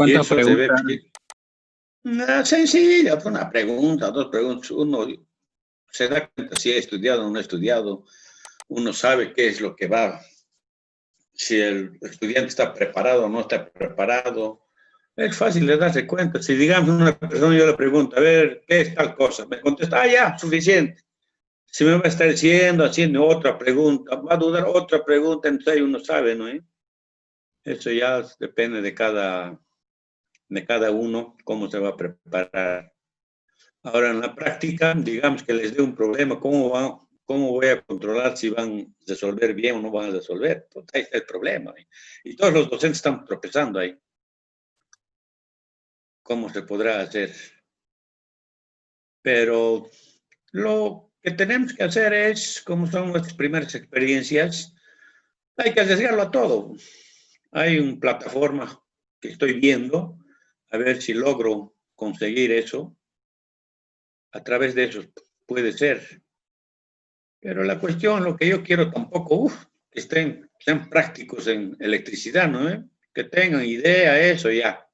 Y ¿Cuántas eso se ve preguntas? sencilla, pues una pregunta, dos preguntas. Uno se da cuenta si ha estudiado o no ha estudiado. Uno sabe qué es lo que va, si el estudiante está preparado o no está preparado. Es fácil de darse cuenta. Si, digamos, una persona yo le pregunto, a ver, ¿qué es tal cosa? Me contesta, ya, suficiente. Si me va a estar haciendo otra pregunta, va a dudar otra pregunta, entonces ahí uno sabe, ¿no? Eso ya depende de cada uno, cómo se va a preparar. Ahora, en la práctica, digamos que les dé un problema, ¿cómo voy a controlar si van a resolver bien o no van a resolver? Pues ahí está el problema. Y todos los docentes están tropezando ahí. ¿Cómo se podrá hacer? Pero lo que tenemos que hacer es, como son nuestras primeras experiencias, hay que arriesgarlo a todo. Hay una plataforma que estoy viendo, a ver si logro conseguir eso. A través de eso puede ser. Pero la cuestión, lo que yo quiero tampoco, que sean prácticos en electricidad, ¿no? Que tengan idea, eso ya,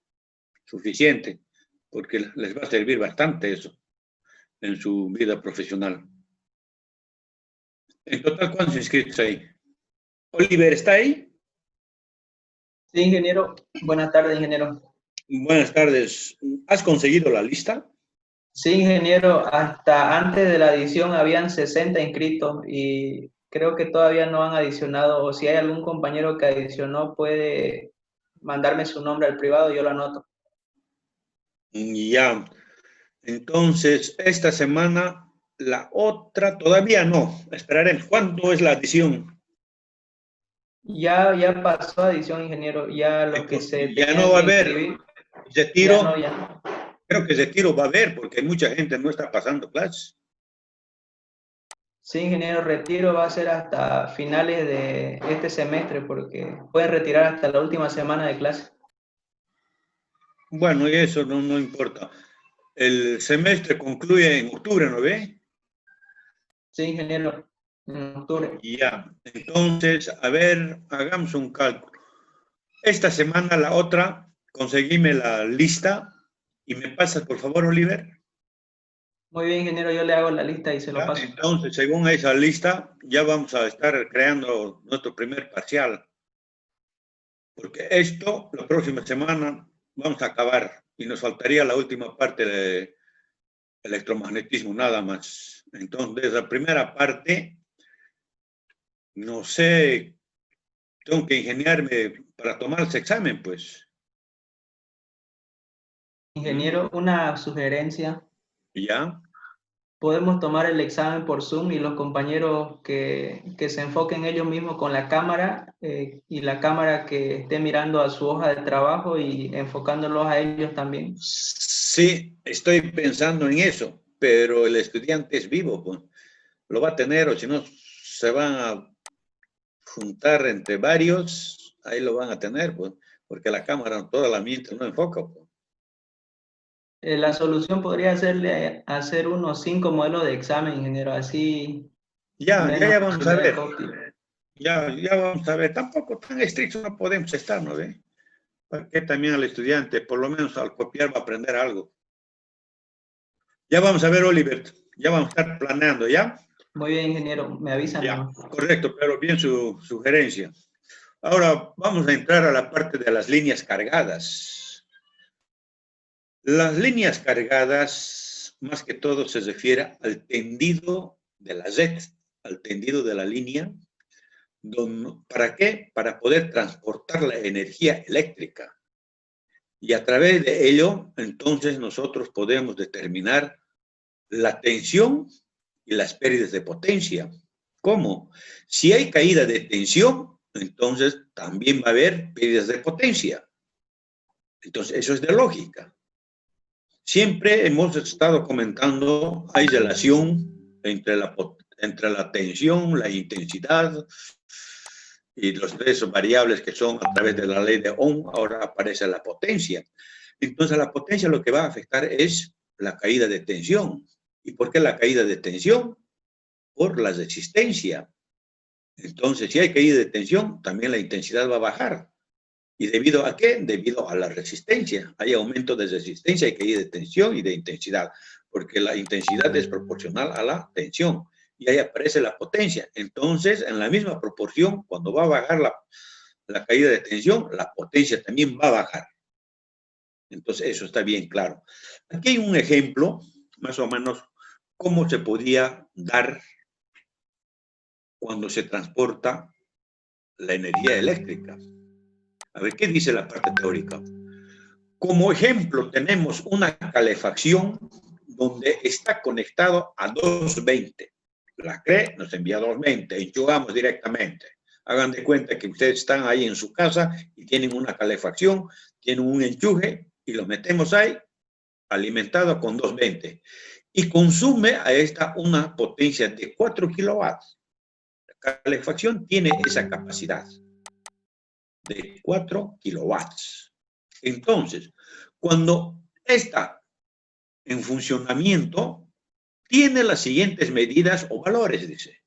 suficiente, porque les va a servir bastante eso en su vida profesional. En total, ¿cuántos inscritos hay? Oliver, ¿está ahí? Sí, ingeniero. Buenas tardes, ingeniero. Buenas tardes. ¿Has conseguido la lista? Sí, ingeniero. Hasta antes de la adición habían 60 inscritos y creo que todavía no han adicionado. O si hay algún compañero que adicionó, puede mandarme su nombre al privado, yo lo anoto. Ya. Entonces, esta semana, la otra, todavía no. Esperaremos. ¿Cuándo es la adición? Ya pasó adición, ingeniero. Ya los que se Ya tenían no va a que haber inscribir, retiro. ya no, ya no. Creo que retiro va a haber, porque mucha gente no está pasando clases. Sí, ingeniero, retiro va a ser hasta finales de este semestre porque pueden retirar hasta la última semana de clase. Bueno, y eso no importa. El semestre concluye en octubre, ¿no ve? Sí, ingeniero, en octubre. Ya. Entonces, a ver, hagamos un cálculo. Esta semana, la otra, conseguime la lista y me pasas, por favor, Oliver. Muy bien, ingeniero, yo le hago la lista y se lo ¿Ya? paso. Entonces, según esa lista, ya vamos a estar creando nuestro primer parcial. Porque esto, la próxima semana, vamos a acabar y nos faltaría la última parte de electromagnetismo, nada más. Entonces, la primera parte, no sé, tengo que ingeniarme para tomar ese examen, pues. Ingeniero, una sugerencia. ¿Ya? Podemos tomar el examen por Zoom y los compañeros que se enfoquen ellos mismos con la cámara y la cámara que esté mirando a su hoja de trabajo y enfocándolos a ellos también. Sí, estoy pensando en eso, pero el estudiante es vivo, pues. Lo va a tener, o si no, se van a juntar entre varios, ahí lo van a tener, pues, porque la cámara toda la mientras no enfoca, pues. La solución podría serle hacer unos 5 modelos de examen, ingeniero, así Ya menos vamos a posibilidad de ver. copia. Ya vamos a ver. Tampoco tan estrictos no podemos estar, ¿no ve? Porque también al estudiante, por lo menos al copiar, va a aprender algo. Ya vamos a ver, Oliver. Ya vamos a estar planeando, ¿ya? Muy bien, ingeniero, me avisan Ya, nomás. correcto, pero bien su sugerencia. Ahora vamos a entrar a la parte de las líneas cargadas. Las líneas cargadas, más que todo, se refiere al tendido de la red, al tendido de la línea. ¿Para qué? Para poder transportar la energía eléctrica. Y a través de ello, entonces, nosotros podemos determinar la tensión y las pérdidas de potencia. ¿Cómo? Si hay caída de tensión, entonces también va a haber pérdidas de potencia. Entonces, eso es de lógica. Siempre hemos estado comentando, hay relación entre la tensión, la intensidad y los tres variables que son a través de la ley de Ohm, ahora aparece la potencia. Entonces, la potencia lo que va a afectar es la caída de tensión. ¿Y por qué la caída de tensión? Por la resistencia. Entonces, si hay caída de tensión, también la intensidad va a bajar. ¿Y debido a qué? Debido a la resistencia. Hay aumento de resistencia, hay caída de tensión y de intensidad, porque la intensidad es proporcional a la tensión. Y ahí aparece la potencia. Entonces, en la misma proporción, cuando va a bajar la caída de tensión, la potencia también va a bajar. Entonces, eso está bien claro. Aquí hay un ejemplo, más o menos, cómo se podía dar cuando se transporta la energía eléctrica. A ver, ¿qué dice la parte teórica? Como ejemplo, tenemos una calefacción donde está conectado a 220. La CRE nos envía 220, enchufamos directamente. Hagan de cuenta que ustedes están ahí en su casa y tienen una calefacción, tienen un enchufe y lo metemos ahí, alimentado con 220. Y consume a esta una potencia de 4 kilowatts. La calefacción tiene esa capacidad de 4 kilowatts. Entonces, cuando está en funcionamiento, tiene las siguientes medidas o valores, dice.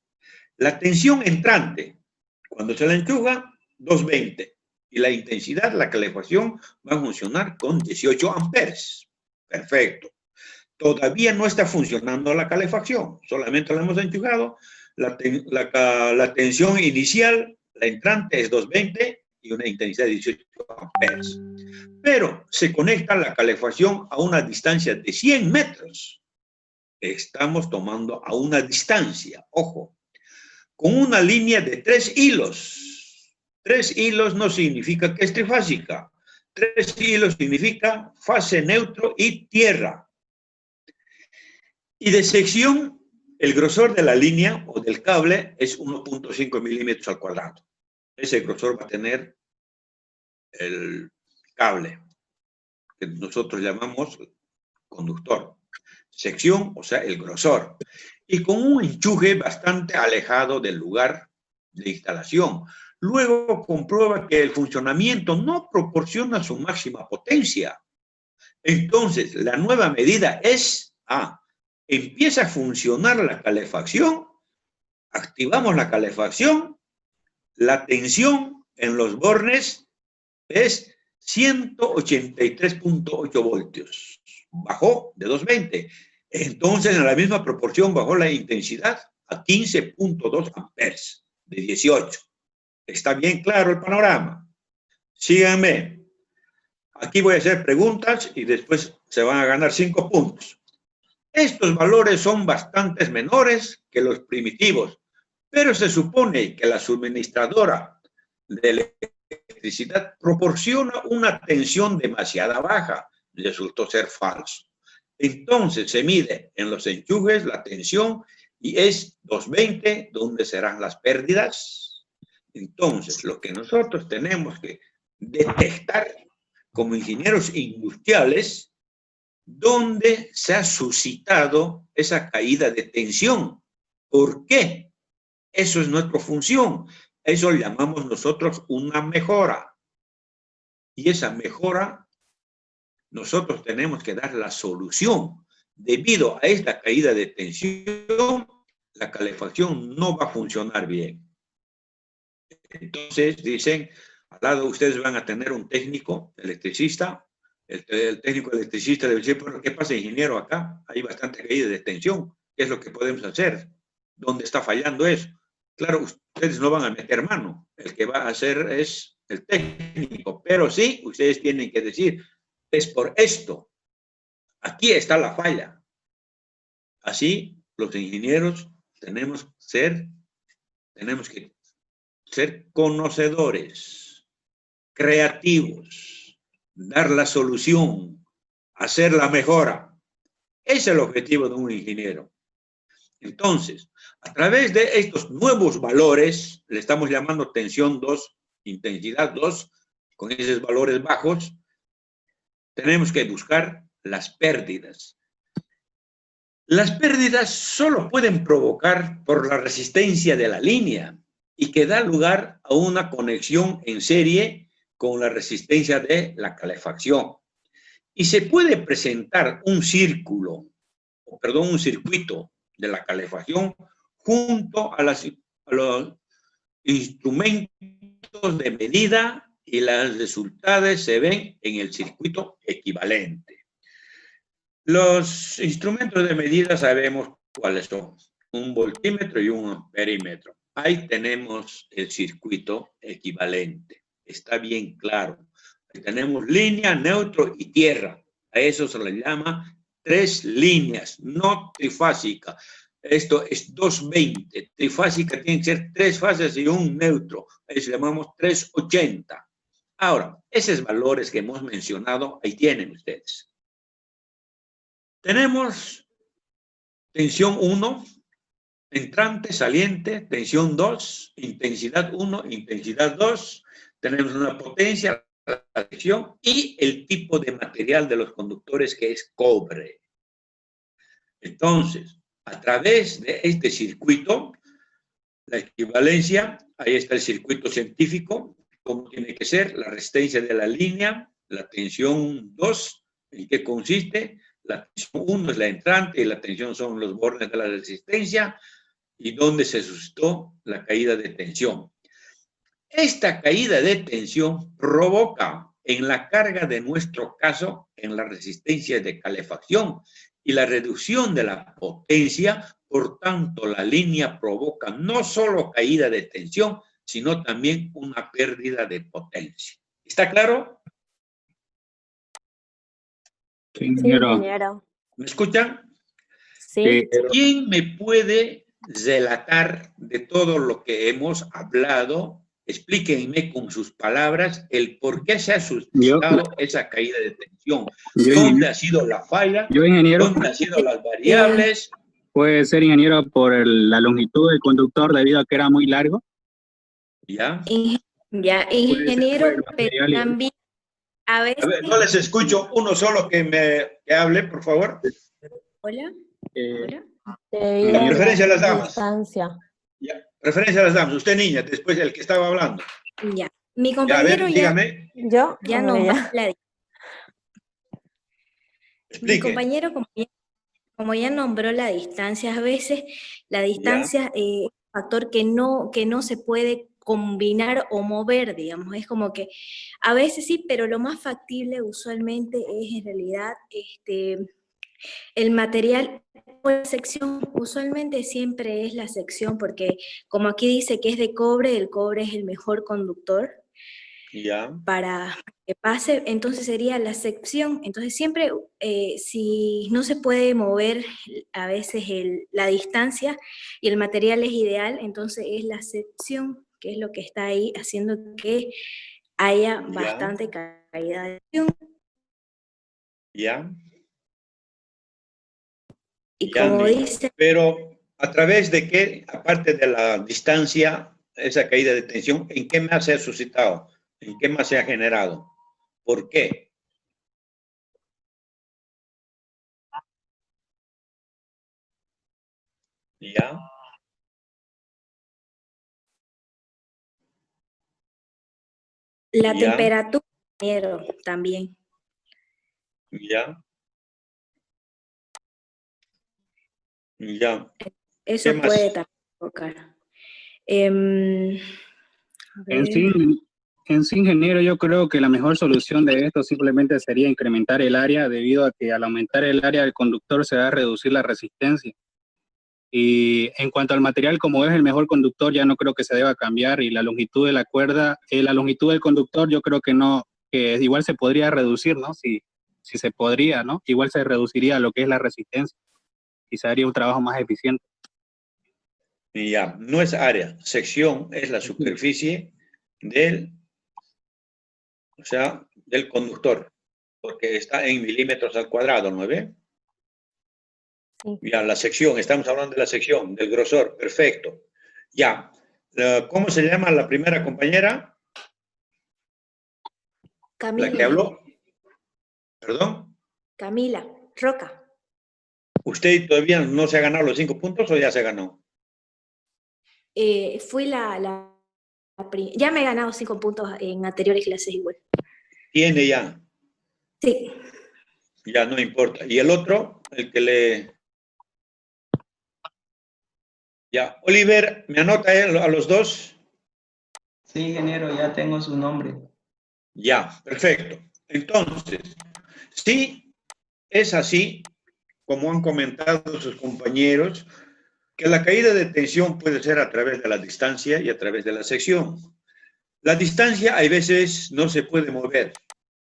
La tensión entrante, cuando se la enchufa, 220. Y la intensidad, la calefacción, va a funcionar con 18 amperes. Perfecto. Todavía no está funcionando la calefacción, solamente la hemos enchufado. La tensión inicial, la entrante es 220 y una intensidad de 18 amperes. Pero se conecta la calefacción a una distancia de 100 metros. Estamos tomando a una distancia, ojo, con una línea de 3 hilos. 3 hilos no significa que es trifásica. 3 hilos significa fase, neutro y tierra. Y de sección, el grosor de la línea o del cable es 1.5 milímetros al cuadrado. Ese grosor va a tener el cable, que nosotros llamamos conductor. Sección, o sea, el grosor. Y con un enchufe bastante alejado del lugar de instalación. Luego comprueba que el funcionamiento no proporciona su máxima potencia. Entonces, la nueva medida es empieza a funcionar la calefacción, activamos la calefacción, la tensión en los bornes es 183.8 voltios. Bajó de 220. Entonces, en la misma proporción bajó la intensidad a 15.2 amperes de 18. ¿Está bien claro el panorama? Síganme. Aquí voy a hacer preguntas y después se van a ganar 5 puntos. Estos valores son bastante menores que los primitivos, pero se supone que la suministradora de electricidad proporciona una tensión demasiado baja. Resultó ser falso. Entonces se mide en los enchufes la tensión y es 220, ¿dónde serán las pérdidas? Entonces, lo que nosotros tenemos que detectar como ingenieros industriales, ¿dónde se ha suscitado esa caída de tensión? ¿Por qué? Eso es nuestra función. Eso llamamos nosotros una mejora. Y esa mejora, nosotros tenemos que dar la solución. Debido a esta caída de tensión, la calefacción no va a funcionar bien. Entonces, dicen, al lado ustedes van a tener un técnico electricista. El técnico electricista debe decir, bueno, ¿qué pasa, ingeniero? Acá hay bastante caída de tensión. ¿Qué es lo que podemos hacer? ¿Dónde está fallando eso? Claro, ustedes no van a meter mano. El que va a hacer es el técnico. Pero sí, ustedes tienen que decir, es por esto. Aquí está la falla. Así, los ingenieros tenemos que ser conocedores, creativos, dar la solución, hacer la mejora. Ese es el objetivo de un ingeniero. Entonces, a través de estos nuevos valores, le estamos llamando tensión 2, intensidad 2, con esos valores bajos, tenemos que buscar las pérdidas. Las pérdidas solo pueden provocar por la resistencia de la línea y que da lugar a una conexión en serie con la resistencia de la calefacción. Y se puede presentar un circuito de la calefacción junto a los instrumentos de medida y los resultados se ven en el circuito equivalente. Los instrumentos de medida sabemos cuáles son, un voltímetro y un amperímetro. Ahí tenemos el circuito equivalente, está bien claro. Ahí tenemos línea, neutro y tierra. A eso se le llama 3 líneas, no trifásica. Esto es 220. Trifásica tiene que ser 3 fases y un neutro. Eso llamamos 380. Ahora, esos valores que hemos mencionado, ahí tienen ustedes. Tenemos tensión 1, entrante, saliente, tensión 2, intensidad 1, intensidad 2. Tenemos una potencia, la tensión y el tipo de material de los conductores que es cobre. Entonces, a través de este circuito, la equivalencia, ahí está el circuito científico, cómo tiene que ser, la resistencia de la línea, la tensión 2, ¿en qué consiste? La tensión 1 es la entrante y la tensión son los bordes de la resistencia y dónde se suscitó la caída de tensión. Esta caída de tensión provoca en la carga de nuestro caso, en la resistencia de calefacción y la reducción de la potencia. Por tanto, la línea provoca no solo caída de tensión, sino también una pérdida de potencia. ¿Está claro? Sí, ingeniero. ¿Me escuchan? Sí. ¿Quién me puede relatar de todo lo que hemos hablado? Explíquenme con sus palabras el por qué se ha suscitado esa caída de tensión. ¿Dónde ha sido la falla? Yo, ingeniero. ¿Dónde han sido las variables? Puede ser, ingeniero, por la longitud del conductor debido a que era muy largo. ¿Ya? Ya, ingeniero, pero también a veces... A ver, no les escucho, uno solo que hable, por favor. Hola. La referencia a las damas. Distancia. Ya, referencia a las damas. Usted, niña, después el que estaba hablando. Ya, mi Ya, a compañero ver, dígame. Yo ya no. nombró Explique. mi compañero, como ya nombró la distancia, a veces la distancia es un factor que no se puede combinar o mover, digamos. Es como que a veces sí, pero lo más factible usualmente es en realidad el material o la sección. Usualmente siempre es la sección, porque como aquí dice que es de cobre, el cobre es el mejor conductor. Ya. Para que pase, entonces sería la sección. Entonces siempre, si no se puede mover a veces la distancia y el material es ideal, entonces es la sección, que es lo que está ahí haciendo que haya bastante caída de tensión. Ya. Y como dice... Pero, ¿a través de qué, aparte de la distancia, esa caída de tensión, en qué más se ha suscitado? ¿En qué más se ha generado? ¿Por qué? ¿Ya? La temperatura también. ¿Ya? Ya. Eso puede también provocar. En sí, ingeniero, yo creo que la mejor solución de esto simplemente sería incrementar el área, debido a que al aumentar el área del conductor se va a reducir la resistencia. Y en cuanto al material, como es el mejor conductor, ya no creo que se deba cambiar, y la longitud de la cuerda, la longitud del conductor, yo creo que no, que igual se podría reducir, ¿no? Si se podría, ¿no? Igual se reduciría lo que es la resistencia y se haría un trabajo más eficiente. Ya, no es área, sección es la superficie del conductor, porque está en milímetros al cuadrado, ¿no ve? Sí. Ya, la sección, estamos hablando de la sección, del grosor, perfecto. Ya, ¿cómo se llama la primera compañera? Camila. ¿La que habló? ¿Perdón? Camila Roca. ¿Usted todavía no se ha ganado los 5 puntos o ya se ganó? Fui ya me he ganado 5 puntos en anteriores clases igual. ¿Tiene ya? Sí. Ya, no importa. ¿Y el otro? El que le... Ya, Oliver, ¿me anota a los dos? Sí, ingeniero, ya tengo su nombre. Ya, perfecto. Entonces, sí, es así, como han comentado sus compañeros, que la caída de tensión puede ser a través de la distancia y a través de la sección. La distancia, hay veces, no se puede mover.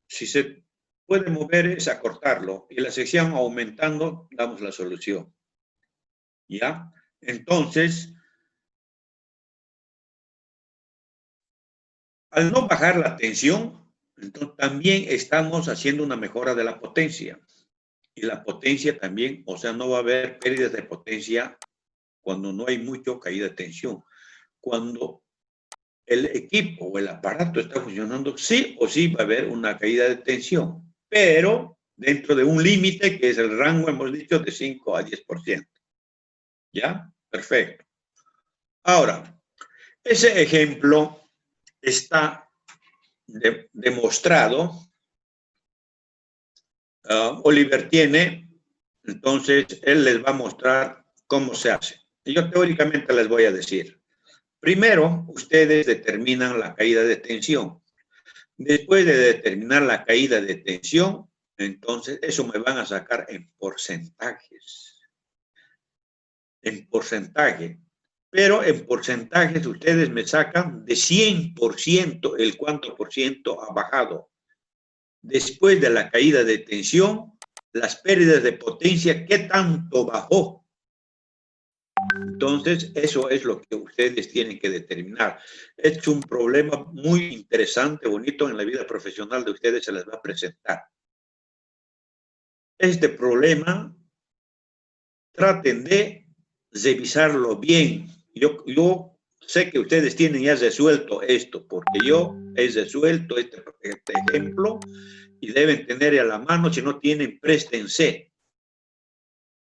Si se puede mover es acortarlo, y la sección aumentando, damos la solución. ¿Ya? Entonces, al no bajar la tensión, entonces también estamos haciendo una mejora de la potencia. Y la potencia también, o sea, no va a haber pérdidas de potencia cuando no hay mucho caída de tensión. Cuando el equipo o el aparato está funcionando, sí o sí va a haber una caída de tensión, pero dentro de un límite que es el rango, hemos dicho, de 5 a 10%. ¿Ya? Perfecto. Ahora, ese ejemplo está demostrado. Oliver tiene, entonces él les va a mostrar cómo se hace. Y yo teóricamente les voy a decir. Primero, ustedes determinan la caída de tensión. Después de determinar la caída de tensión, entonces eso me van a sacar en porcentajes. En porcentaje. Pero en porcentajes ustedes me sacan de 100% el cuánto por ciento ha bajado. Después de la caída de tensión, las pérdidas de potencia, ¿qué tanto bajó? Entonces, eso es lo que ustedes tienen que determinar. Es un problema muy interesante, bonito en la vida profesional de ustedes, se les va a presentar. Este problema, traten de revisarlo bien. Yo sé que ustedes tienen ya resuelto esto, porque yo he resuelto este ejemplo y deben tener a la mano. Si no tienen, préstense.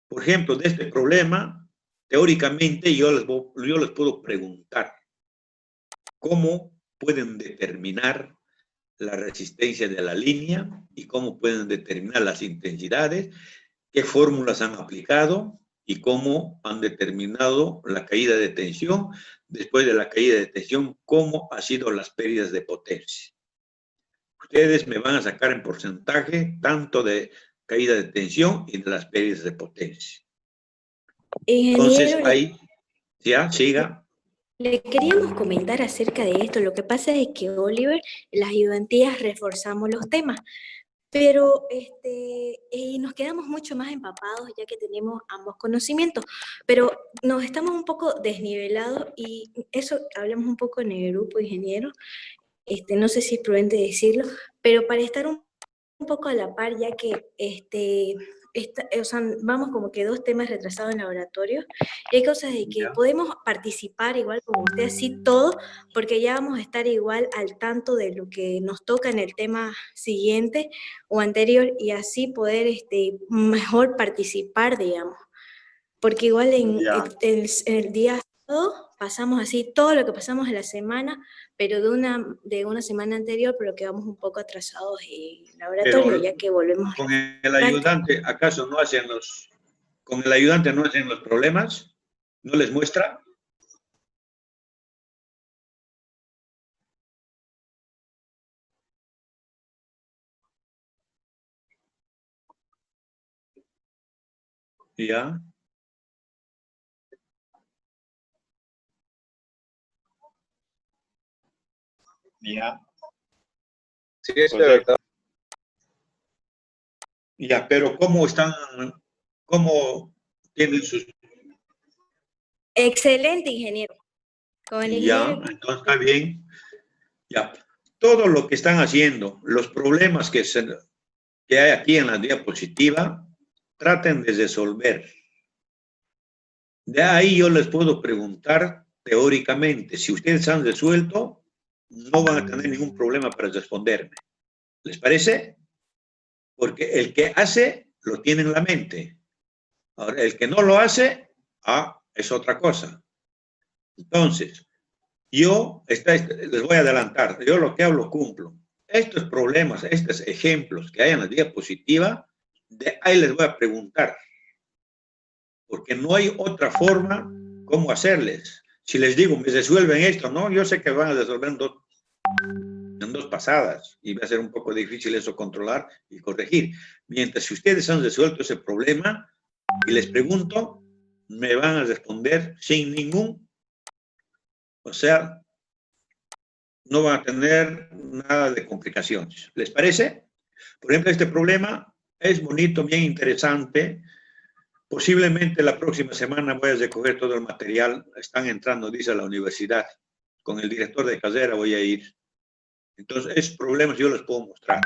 Por ejemplo, de este problema, teóricamente yo les puedo preguntar cómo pueden determinar la resistencia de la línea y cómo pueden determinar las intensidades, qué fórmulas han aplicado y cómo han determinado la caída de tensión. Después de la caída de tensión, cómo han sido las pérdidas de potencia. Ustedes me van a sacar en porcentaje tanto de caída de tensión y de las pérdidas de potencia. Entonces, Ingeniero, ahí, ya, siga. le queríamos comentar acerca de esto. Lo que pasa es que Oliver, en las ayudantías reforzamos los temas, pero y nos quedamos mucho más empapados ya que tenemos ambos conocimientos, pero nos estamos un poco desnivelados y eso hablamos un poco en el grupo, ingeniero. No sé si es prudente decirlo, pero para estar un poco a la par, ya que o sea, vamos como que 2 temas retrasados en laboratorio, y hay cosas de que Ya. podemos participar igual como usted, así todo, porque ya vamos a estar igual al tanto de lo que nos toca en el tema siguiente o anterior, y así poder mejor participar, digamos. Porque igual Ya. en el día sábado pasamos así todo lo que pasamos en la semana, pero de una semana anterior, pero quedamos un poco atrasados en laboratorio, Pero ya que volvemos a con la el práctica. ayudante, ¿acaso no hacen con el ayudante no hacen los problemas? ¿No les muestra? Ya. Ya. Sí, es Correcto. verdad. Ya, pero ¿cómo tienen sus... Excelente, ingeniero. Con el Ya, ingeniero. entonces está bien. Ya. Todo lo que están haciendo, los problemas que hay aquí en la diapositiva, traten de resolver. De ahí yo les puedo preguntar teóricamente. Si ustedes han resuelto, no van a tener ningún problema para responderme. ¿Les parece? Porque el que hace, lo tiene en la mente. Ahora, el que no lo hace, es otra cosa. Entonces, les voy a adelantar, yo lo que hablo cumplo. Estos problemas, estos ejemplos que hay en la diapositiva, de ahí les voy a preguntar. Porque no hay otra forma cómo hacerles. Si les digo, me resuelven esto, ¿no? Yo sé que van a resolver en 2 pasadas, y va a ser un poco difícil eso controlar y corregir. Mientras si ustedes han resuelto ese problema y les pregunto, me van a responder sin ningún, o sea, no van a tener nada de complicaciones. ¿Les parece? Por ejemplo, este problema es bonito, bien interesante. Posiblemente la próxima semana voy a recoger todo el material. Están entrando, dice, a la universidad. Con el director de carrera voy a ir. Entonces, esos problemas yo les puedo mostrar.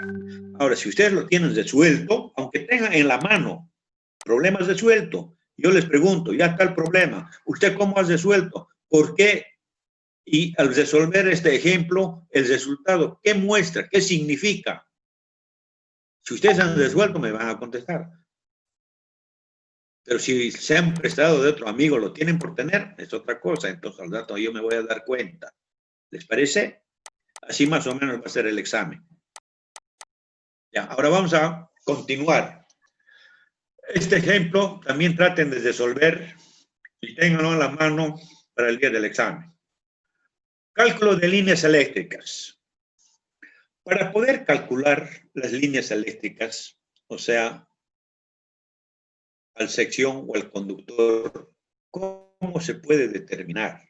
Ahora, si ustedes lo tienen resuelto, aunque tengan en la mano problemas resueltos, yo les pregunto, ya está el problema, ¿usted cómo ha resuelto? ¿Por qué? Y al resolver este ejemplo, el resultado, ¿qué muestra? ¿Qué significa? Si ustedes han resuelto, me van a contestar. Pero si se han prestado de otro amigo, lo tienen por tener, es otra cosa. Entonces al rato yo me voy a dar cuenta. ¿Les parece? Así más o menos va a ser el examen. Ya, ahora vamos a continuar. Este ejemplo también traten de resolver y ténganlo en la mano para el día del examen. Cálculo de líneas eléctricas. Para poder calcular las líneas eléctricas, o sea, al sección o al conductor, ¿cómo se puede determinar?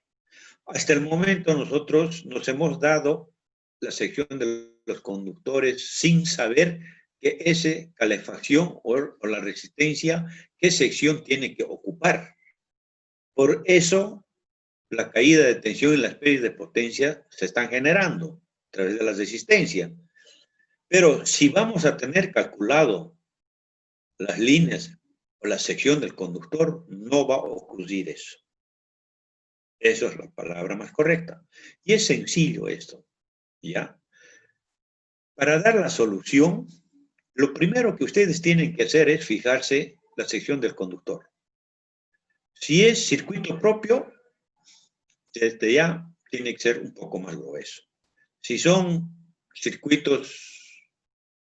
Hasta el momento nosotros nos hemos dado la sección de los conductores sin saber que esa calefacción o la resistencia, qué sección tiene que ocupar. Por eso, la caída de tensión y las pérdidas de potencia se están generando a través de la resistencia. Pero si vamos a tener calculado las líneas o la sección del conductor, no va a ocurrir eso. Eso es la palabra más correcta. Y es sencillo esto, ¿ya? Para dar la solución, lo primero que ustedes tienen que hacer es fijarse la sección del conductor. Si es circuito propio, desde ya tiene que ser un poco más grueso. Si son circuitos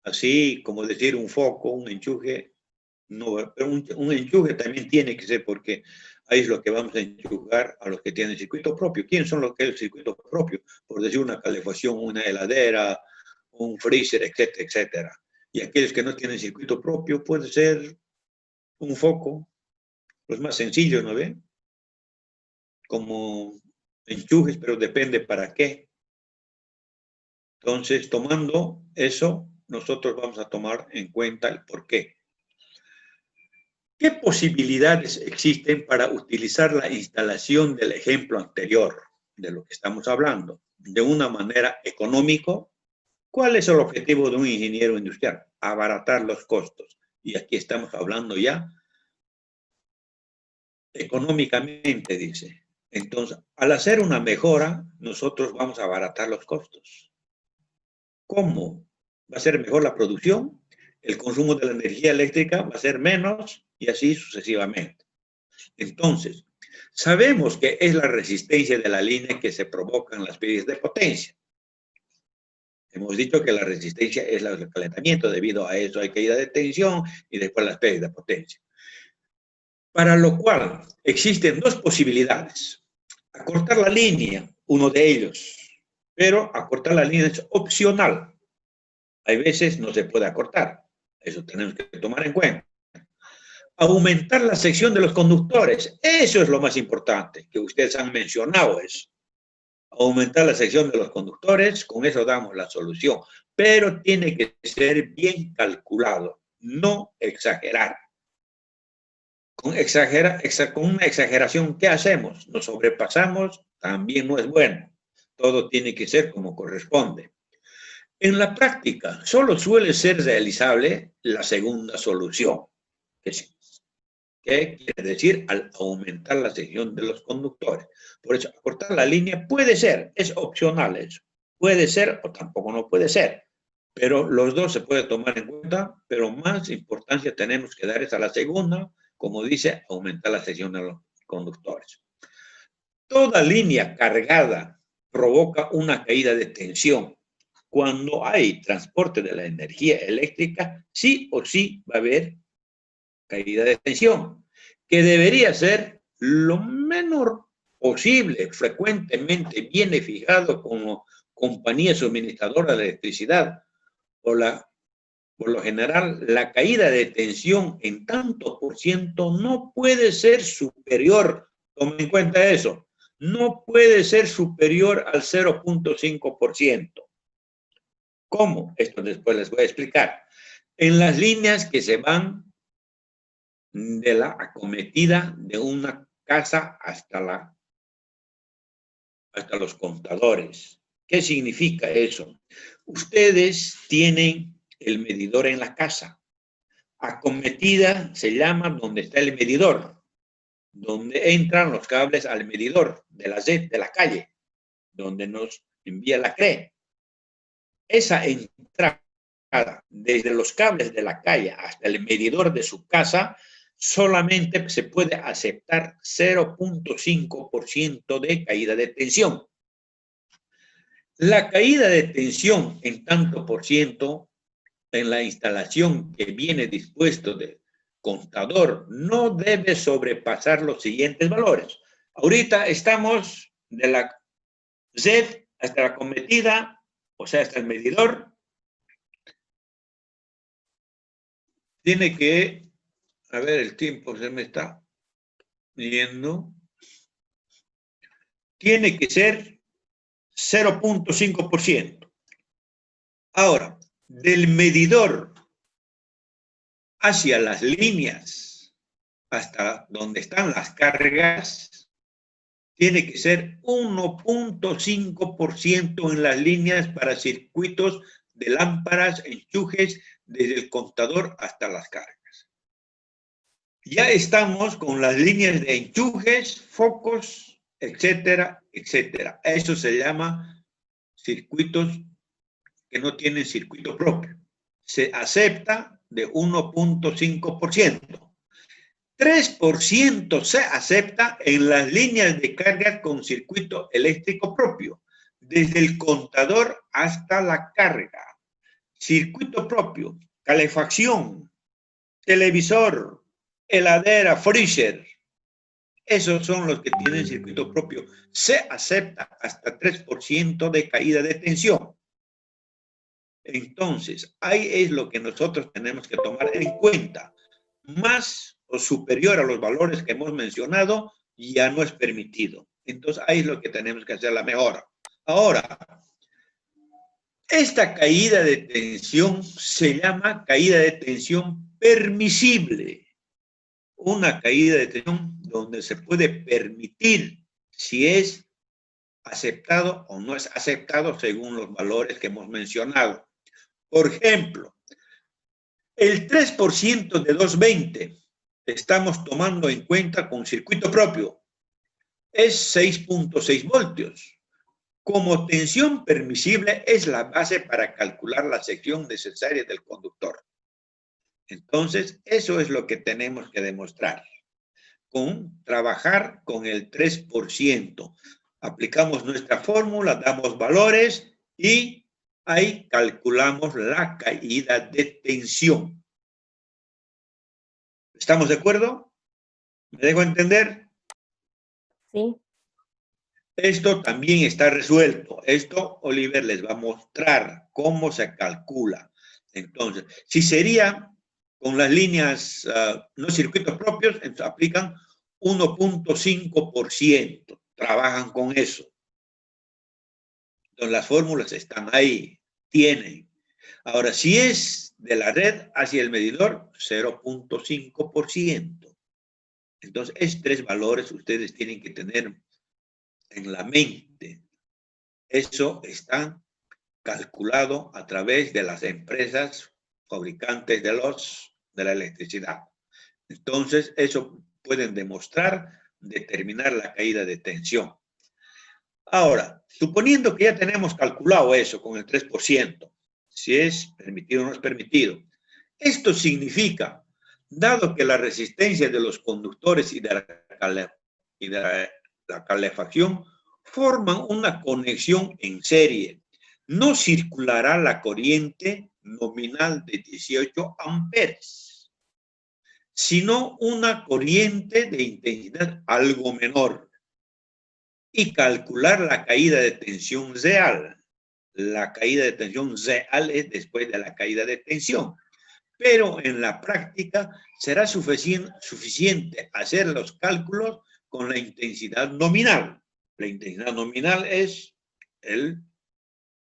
así, como decir un foco, un enchufe, no, pero un enchufe también tiene que ser porque ahí es lo que vamos a enchufar a los que tienen circuito propio. ¿Quiénes son los que es el circuito propio? Por decir una calefacción, una heladera, un freezer, etcétera, etcétera. Y aquellos que no tienen circuito propio puede ser un foco, los más sencillos, ¿no ven? Como enchufes, pero depende para qué. Entonces, tomando eso, nosotros vamos a tomar en cuenta el por qué. ¿Qué posibilidades existen para utilizar la instalación del ejemplo anterior de lo que estamos hablando de una manera económica? ¿Cuál es el objetivo de un ingeniero industrial? Abaratar los costos. Y aquí estamos hablando ya económicamente, dice. Entonces, al hacer una mejora, nosotros vamos a abaratar los costos. ¿Cómo? ¿Va a ser mejor la producción? El consumo de la energía eléctrica va a ser menos y así sucesivamente. Entonces, sabemos que es la resistencia de la línea que se provocan las pérdidas de potencia. Hemos dicho que la resistencia es el calentamiento, debido a eso hay caída de tensión y después las pérdidas de potencia. Para lo cual existen 2 posibilidades. Acortar la línea, uno de ellos, pero acortar la línea es opcional. Hay veces no se puede acortar, eso tenemos que tomar en cuenta. Aumentar la sección de los conductores, eso es lo más importante, que ustedes han mencionado eso. Aumentar la sección de los conductores, con eso damos la solución, pero tiene que ser bien calculado, no exagerar. Con una exageración, ¿qué hacemos? Nos sobrepasamos, también no es bueno. Todo tiene que ser como corresponde. En la práctica, solo suele ser realizable la segunda solución. ¿Qué quiere decir? Al aumentar la sección de los conductores. Por eso, acortar la línea puede ser, es opcional eso. Puede ser o tampoco no puede ser. Pero los dos se puede tomar en cuenta, pero más importancia tenemos que dar es a la segunda, como dice, aumentar la sección de los conductores. Toda línea cargada provoca una caída de tensión. Cuando hay transporte de la energía eléctrica, sí o sí va a haber caída de tensión, que debería ser lo menor posible. Frecuentemente viene fijado como compañía suministradora de electricidad, por lo general, la caída de tensión en tanto por ciento no puede ser superior, tomen en cuenta eso, no puede ser superior al 0.5%. ¿Cómo? Esto después les voy a explicar. En las líneas que se van de la acometida de una casa hasta los contadores. ¿Qué significa eso? Ustedes tienen el medidor en la casa. Acometida se llama donde está el medidor, donde entran los cables al medidor de la calle, donde nos envía la CRE. Esa entrada desde los cables de la calle hasta el medidor de su casa, solamente se puede aceptar 0.5% de caída de tensión. La caída de tensión en tanto por ciento en la instalación que viene dispuesto de contador no debe sobrepasar los siguientes valores. Ahorita estamos de la Z hasta la acometida, o sea, hasta el medidor. Tiene que, a ver, el tiempo se me está yendo. Tiene que ser 0.5%. Ahora, del medidor hacia las líneas, hasta donde están las cargas, tiene que ser 1.5% en las líneas para circuitos de lámparas, enchujes, desde el contador hasta las cargas. Ya estamos con las líneas de enchujes, focos, etcétera, etcétera. Eso se llama circuitos que no tienen circuito propio. Se acepta de 1.5%. 3% se acepta en las líneas de carga con circuito eléctrico propio, desde el contador hasta la carga. Circuito propio, calefacción, televisor, heladera, freezer. Esos son los que tienen circuito propio. Se acepta hasta 3% de caída de tensión. Entonces, ahí es lo que nosotros tenemos que tomar en cuenta. Más o superior a los valores que hemos mencionado, ya no es permitido. Entonces, ahí es lo que tenemos que hacer la mejora. Ahora, esta caída de tensión se llama caída de tensión permisible. Una caída de tensión donde se puede permitir si es aceptado o no es aceptado según los valores que hemos mencionado. Por ejemplo, el 3% de 220 estamos tomando en cuenta con circuito propio. Es 6.6 voltios. Como tensión permisible es la base para calcular la sección necesaria del conductor. Entonces, eso es lo que tenemos que demostrar. Trabajar con el 3%. Aplicamos nuestra fórmula, damos valores y ahí calculamos la caída de tensión. ¿Estamos de acuerdo? ¿Me dejo entender? Sí. Esto también está resuelto. Esto Oliver les va a mostrar cómo se calcula. Entonces, si sería con las líneas no circuitos propios, aplican 1.5%. Trabajan con eso. Entonces, las fórmulas están ahí. Tienen. Ahora, si es de la red hacia el medidor, 0.5%. Entonces, estos tres valores ustedes tienen que tener en la mente. Eso está calculado a través de las empresas fabricantes de la electricidad. Entonces, eso pueden demostrar, determinar la caída de tensión. Ahora, suponiendo que ya tenemos calculado eso con el 3%, si es permitido o no es permitido, esto significa, dado que la resistencia de los conductores y de la calefacción forman una conexión en serie, no circulará la corriente nominal de 18 amperes, sino una corriente de intensidad algo menor, y calcular la caída de tensión real la caída de tensión real es después de la caída de tensión. Pero en la práctica será suficiente hacer los cálculos con la intensidad nominal. La intensidad nominal es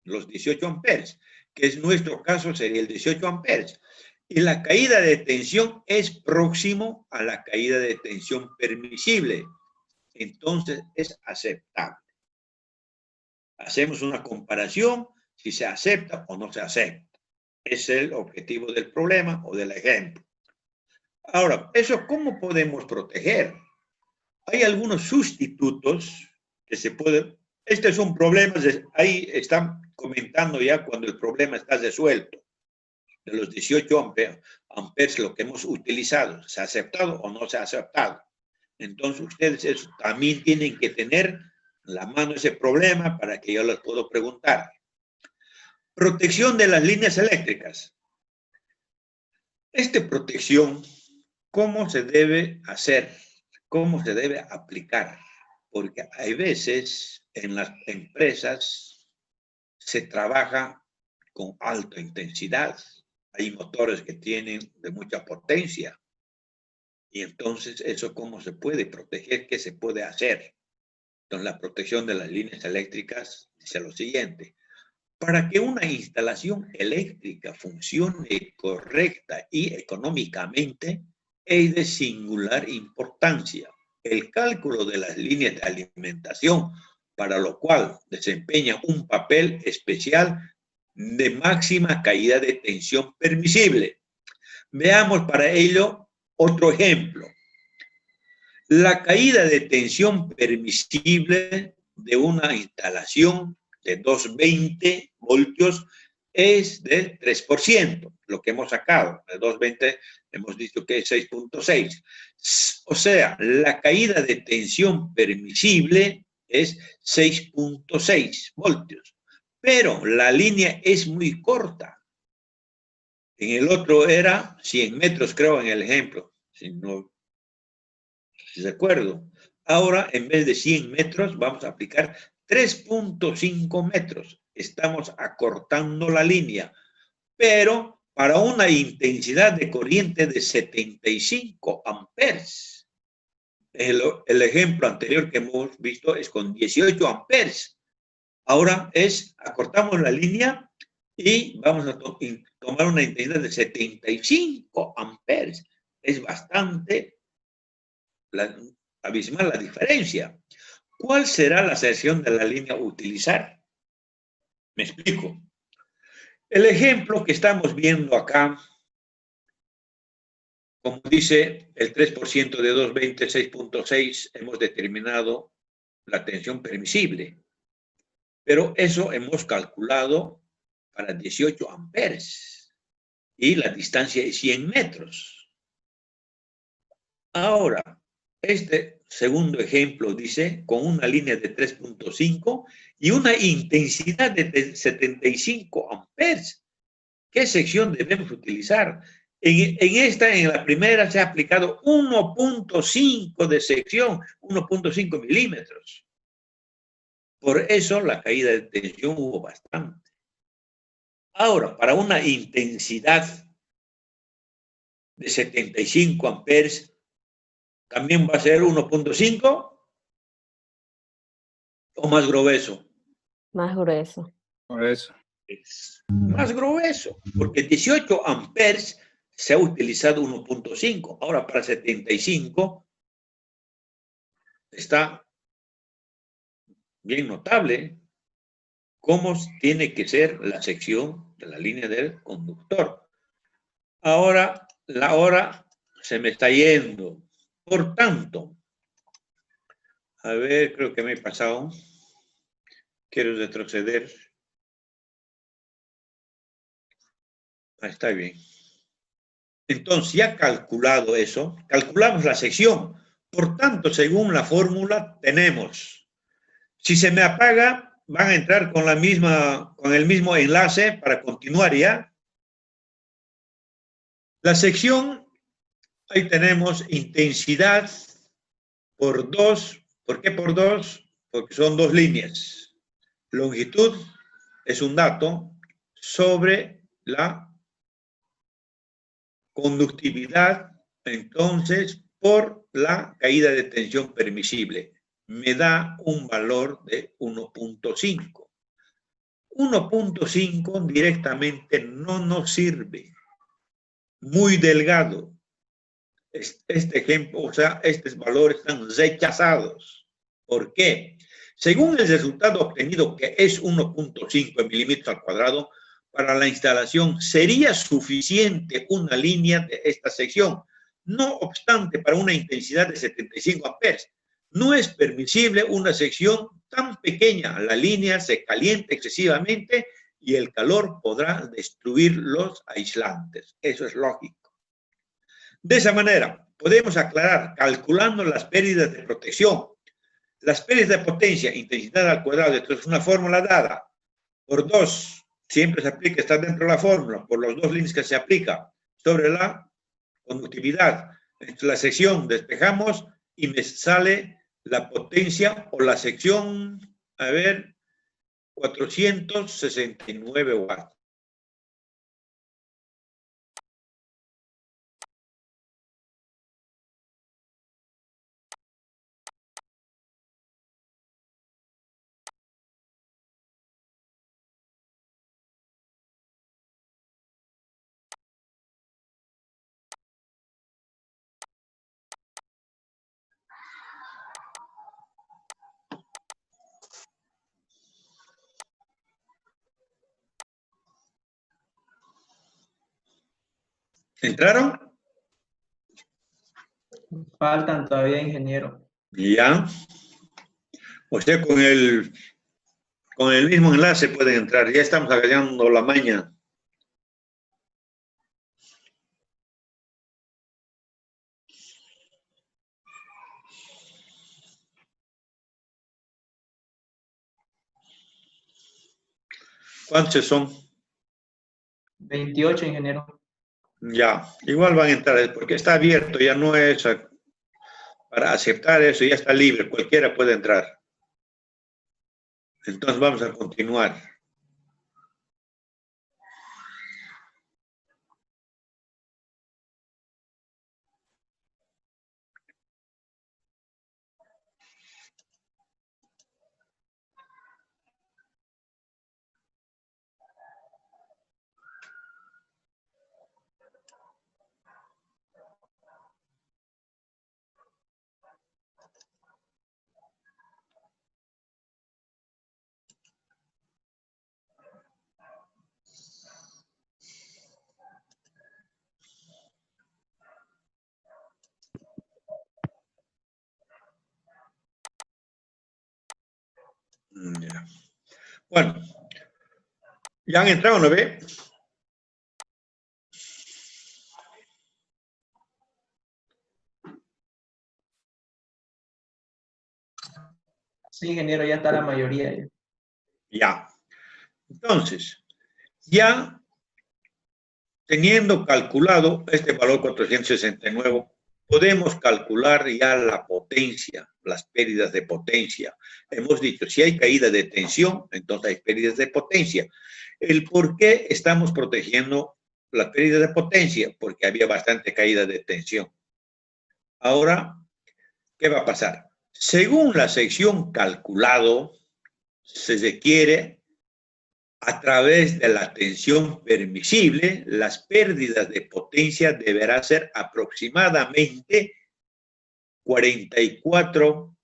los 18 amperes, que en nuestro caso sería el 18 amperes. Y la caída de tensión es próximo a la caída de tensión permisible. Entonces es aceptable. Hacemos una comparación si se acepta o no se acepta. Es el objetivo del problema o del ejemplo. Ahora, ¿eso cómo podemos proteger? Hay algunos sustitutos que se pueden... Estos son problemas, ahí están comentando ya cuando el problema está resuelto. De los 18 amperes, lo que hemos utilizado, ¿se ha aceptado o no se ha aceptado? Entonces, ustedes también tienen que tener en la mano ese problema para que yo les pueda preguntar. Protección de las líneas eléctricas. Esta protección, ¿cómo se debe hacer? ¿Cómo se debe aplicar? Porque hay veces en las empresas se trabaja con alta intensidad. Hay motores que tienen de mucha potencia. Y entonces, ¿eso cómo se puede proteger? ¿Qué se puede hacer? Entonces, la protección de las líneas eléctricas dice lo siguiente. Para que una instalación eléctrica funcione correcta y económicamente, es de singular importancia el cálculo de las líneas de alimentación, para lo cual desempeña un papel especial de máxima caída de tensión permisible. Veamos para ello otro ejemplo. La caída de tensión permisible de una instalación de 220 voltios es del 3%, lo que hemos sacado. De 220 hemos dicho que es 6.6. O sea, la caída de tensión permisible es 6.6 voltios. Pero la línea es muy corta. En el otro era 100 metros, creo, en el ejemplo. Si no recuerdo. Ahora, en vez de 100 metros, vamos a aplicar 3.5 metros. Estamos acortando la línea, pero para una intensidad de corriente de 75 amperes. El ejemplo anterior que hemos visto es con 18 amperes. Ahora acortamos la línea y vamos a tomar una intensidad de 75 amperes. Es bastante abismal la diferencia. ¿Cuál será la sección de la línea a utilizar? Me explico. El ejemplo que estamos viendo acá, como dice el 3% de 220, 6.6, hemos determinado la tensión permisible. Pero eso hemos calculado para 18 amperes y la distancia es 100 metros. Ahora, este segundo ejemplo dice con una línea de 3.5 y una intensidad de 75 amperes. ¿Qué sección debemos utilizar? En la primera se ha aplicado 1.5 de sección, 1.5 milímetros. Por eso la caída de tensión hubo bastante. Ahora, para una intensidad de 75 amperes, ¿también va a ser 1.5 o más grueso? Más grueso. Por eso. Es más grueso, porque 18 amperes se ha utilizado 1.5. Ahora para 75 está bien notable cómo tiene que ser la sección de la línea del conductor. Ahora la hora se me está yendo. Por tanto, a ver, creo que me he pasado. Quiero retroceder. Está bien. Entonces, ya calculado eso, calculamos la sección. Por tanto, según la fórmula, tenemos, si se me apaga, van a entrar con el mismo enlace para continuar ya. La sección, ahí tenemos intensidad por 2. ¿Por qué por 2? Porque son dos líneas. Longitud es un dato sobre la conductividad, entonces, por la caída de tensión permisible. Me da un valor de 1.5. 1.5 directamente no nos sirve. Muy delgado. Este ejemplo, o sea, estos valores están rechazados. ¿Por qué? Según el resultado obtenido, que es 1.5 milímetros al cuadrado, para la instalación sería suficiente una línea de esta sección. No obstante, para una intensidad de 75 amperes, no es permisible una sección tan pequeña. La línea se calienta excesivamente y el calor podrá destruir los aislantes. Eso es lógico. De esa manera, podemos aclarar, calculando las pérdidas de protección, las pérdidas de potencia, intensidad al cuadrado, esto es una fórmula dada por 2, siempre se aplica, está dentro de la fórmula, por los dos líneas que se aplica sobre la conductividad. Entre la sección despejamos y me sale la potencia o la sección, a ver, 469 watts. ¿Entraron? Faltan todavía, ingeniero. Ya. O sea, con el mismo enlace pueden entrar. Ya estamos agarrando la maña. ¿Cuántos son? 28, ingeniero. Ya, igual van a entrar, porque está abierto, ya no es para aceptar eso, ya está libre, cualquiera puede entrar. Entonces vamos a continuar. Ya. Bueno, ¿ya han entrado, no ve? Sí, ingeniero, ya está la mayoría. Ya. Entonces, ya teniendo calculado este valor 469, podemos calcular ya la potencia, las pérdidas de potencia. Hemos dicho, si hay caída de tensión, entonces hay pérdidas de potencia. ¿El por qué estamos protegiendo la pérdida de potencia? Porque había bastante caída de tensión. Ahora, ¿qué va a pasar? Según la sección calculado, se requiere, a través de la tensión permisible, las pérdidas de potencia deberán ser aproximadamente 44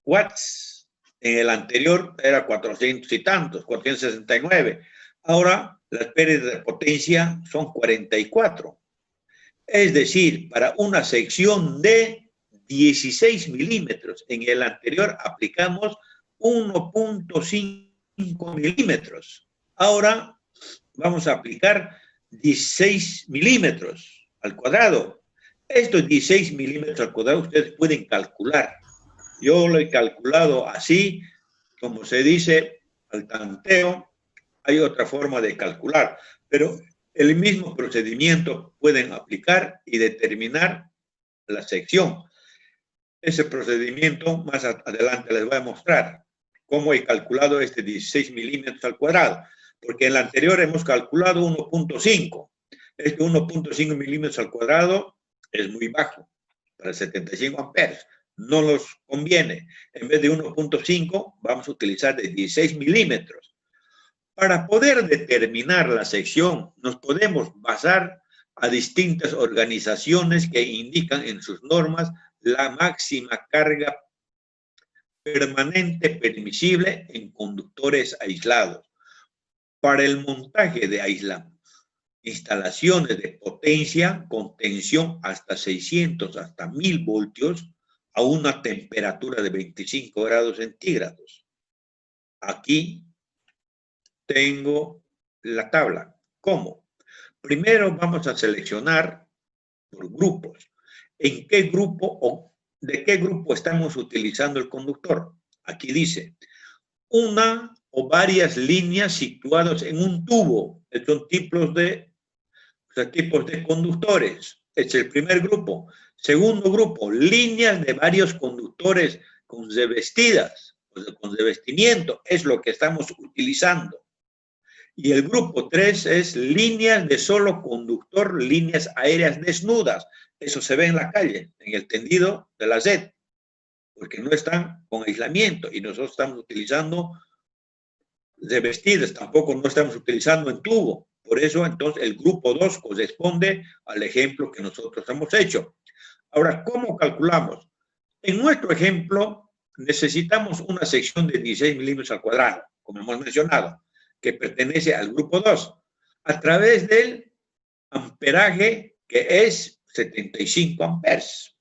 watts. En el anterior era 400 y tantos, 469. Ahora las pérdidas de potencia son 44. Es decir, para una sección de 16 milímetros, en el anterior aplicamos 1.5 milímetros. Ahora vamos a aplicar 16 milímetros al cuadrado. Estos 16 milímetros al cuadrado ustedes pueden calcular. Yo lo he calculado así, como se dice, al tanteo. Hay otra forma de calcular, pero el mismo procedimiento pueden aplicar y determinar la sección. Ese procedimiento más adelante les voy a mostrar. cómo he calculado este 16 milímetros al cuadrado, porque en la anterior hemos calculado 1.5. Este 1.5 milímetros al cuadrado es muy bajo para 75 amperes. No nos conviene. En vez de 1.5, vamos a utilizar de 16 milímetros. Para poder determinar la sección, nos podemos basar a distintas organizaciones que indican en sus normas la máxima carga permanente permisible en conductores aislados. Para el montaje de instalaciones de potencia con tensión hasta 600, hasta 1000 voltios a una temperatura de 25 grados centígrados. Aquí tengo la tabla. ¿Cómo? Primero vamos a seleccionar por grupos. ¿En qué grupo o de qué grupo estamos utilizando el conductor? Aquí dice, una o varias líneas situadas en un tubo. Son tipos de conductores. Es el primer grupo. Segundo grupo, líneas de varios conductores con revestidas, con revestimiento. Es lo que estamos utilizando. Y el grupo 3 es líneas de solo conductor, líneas aéreas desnudas. Eso se ve en la calle, en el tendido de la red, porque no están con aislamiento y nosotros estamos utilizando revestidas, tampoco no estamos utilizando en tubo. Por eso, entonces, el grupo 2 corresponde al ejemplo que nosotros hemos hecho. Ahora, ¿cómo calculamos? En nuestro ejemplo, necesitamos una sección de 16 milímetros al cuadrado, como hemos mencionado, que pertenece al grupo 2, a través del amperaje que es 75 amperes.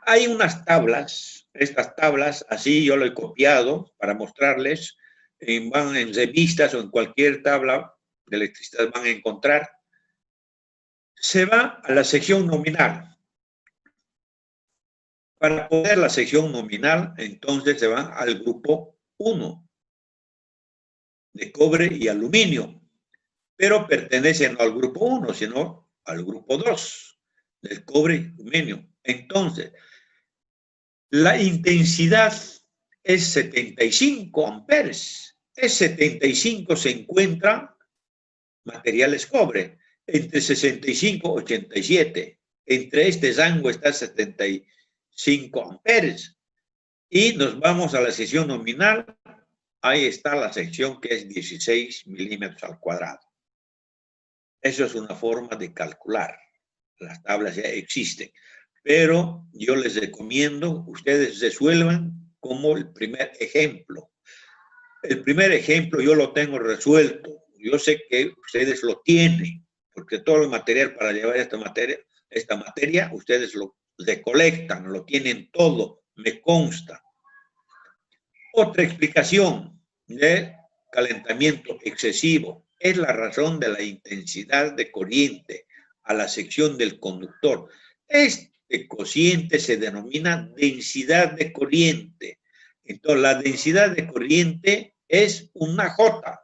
Hay unas tablas, estas tablas, así yo lo he copiado para mostrarles, van en revistas o en cualquier tabla de electricidad van a encontrar. Se va a la sección nominal. Para poner la sección nominal, entonces se va al grupo 1. De cobre y aluminio, pero pertenece no al grupo 1, sino al grupo 2, del cobre y aluminio. Entonces, la intensidad es 75 amperes. Es 75 se encuentra materiales cobre, entre 65 y 87. Entre este rango está 75 amperes. Y nos vamos a la sección nominal. Ahí está la sección que es 16 milímetros al cuadrado. Eso es una forma de calcular. Las tablas ya existen. Pero yo les recomiendo, ustedes resuelvan como el primer ejemplo. El primer ejemplo yo lo tengo resuelto. Yo sé que ustedes lo tienen, porque todo el material para llevar esta materia ustedes lo recolectan, lo tienen todo, me consta. Otra explicación del calentamiento excesivo es la razón de la intensidad de corriente a la sección del conductor. Este cociente se denomina densidad de corriente. Entonces, la densidad de corriente es una J,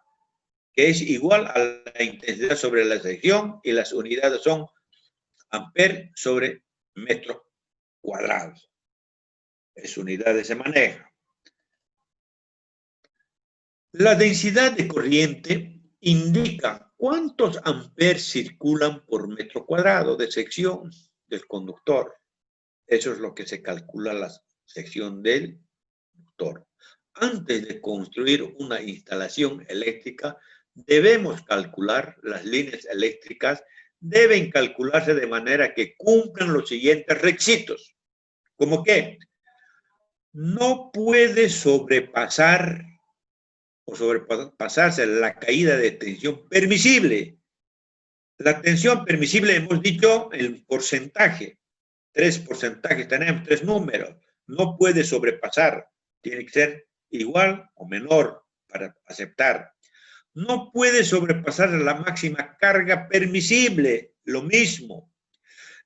que es igual a la intensidad sobre la sección y las unidades son amper sobre metro cuadrado. Es unidades se maneja. La densidad de corriente indica cuántos amperes circulan por metro cuadrado de sección del conductor. Eso es lo que se calcula la sección del conductor. Antes de construir una instalación eléctrica, debemos calcular las líneas eléctricas, deben calcularse de manera que cumplan los siguientes requisitos. ¿Cómo qué? No puede sobrepasar o sobrepasarse la caída de tensión permisible. La tensión permisible hemos dicho el porcentaje. 3 porcentajes tenemos, 3 números. No puede sobrepasar. Tiene que ser igual o menor para aceptar. No puede sobrepasar la máxima carga permisible. Lo mismo.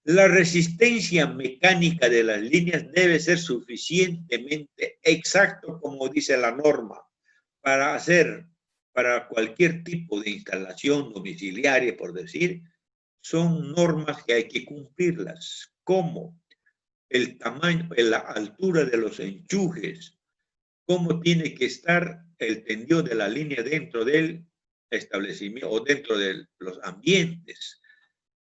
La resistencia mecánica de las líneas debe ser suficientemente exacto como dice la norma. Para cualquier tipo de instalación domiciliaria, por decir, son normas que hay que cumplirlas, como el tamaño, la altura de los enchufes, cómo tiene que estar el tendido de la línea dentro del establecimiento o dentro de los ambientes.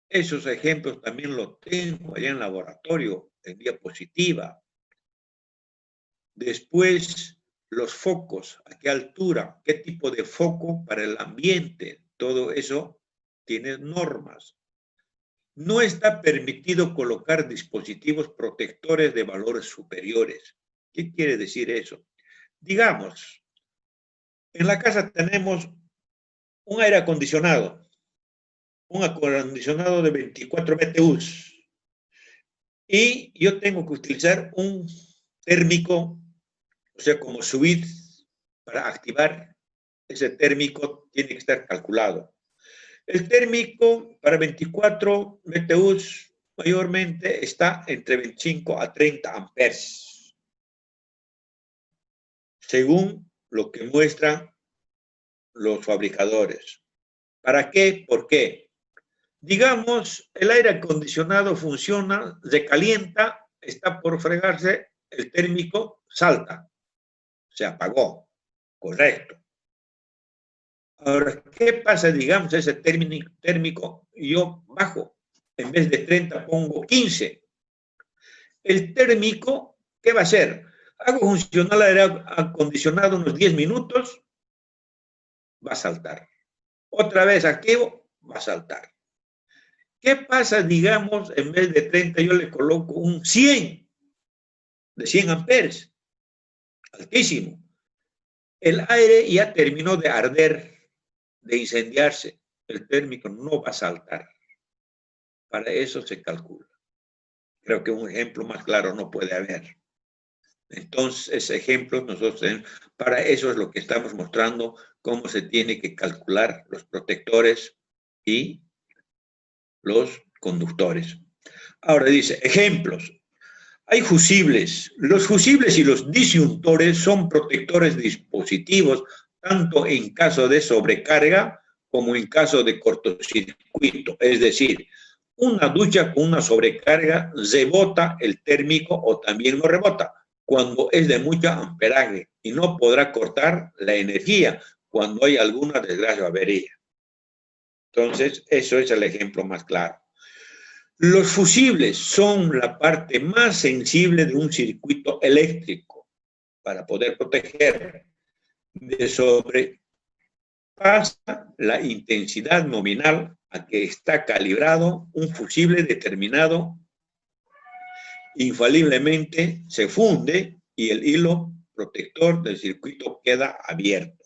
Esos ejemplos también los tengo allá en laboratorio, en diapositiva. Después, los focos, a qué altura, qué tipo de foco para el ambiente, todo eso tiene normas. No está permitido colocar dispositivos protectores de valores superiores. ¿Qué quiere decir eso? Digamos, en la casa tenemos un aire acondicionado de 24 BTUs, y yo tengo que utilizar un térmico, o sea, como switch, para activar ese térmico tiene que estar calculado. El térmico para 24 BTUs mayormente está entre 25 a 30 amperes, según lo que muestran los fabricadores. ¿Para qué? ¿Por qué? Digamos, el aire acondicionado funciona, se calienta, está por fregarse, el térmico salta, se apagó, correcto. Ahora, ¿qué pasa? Digamos, ese térmico, yo bajo, en vez de 30 pongo 15. El térmico, ¿qué va a hacer? Hago funcionar el aire acondicionado unos 10 minutos, va a saltar. Otra vez activo, va a saltar. ¿Qué pasa, digamos, en vez de 30 yo le coloco un 100, de 100 amperes, altísimo? El aire ya terminó de arder, de incendiarse. El térmico no va a saltar. Para eso se calcula. Creo que un ejemplo más claro no puede haber. Entonces, ejemplos nosotros tenemos. Para eso es lo que estamos mostrando, cómo se tiene que calcular los protectores y los conductores. Ahora dice, ejemplos. Hay fusibles. Los fusibles y los disyuntores son protectores dispositivos, tanto en caso de sobrecarga como en caso de cortocircuito. Es decir, una ducha con una sobrecarga rebota el térmico o también no rebota cuando es de mucha amperaje y no podrá cortar la energía cuando hay alguna desgracia o avería. Entonces, eso es el ejemplo más claro. Los fusibles son la parte más sensible de un circuito eléctrico para poder proteger de sobrepasa la intensidad nominal a que está calibrado un fusible determinado. Infaliblemente se funde y el hilo protector del circuito queda abierto.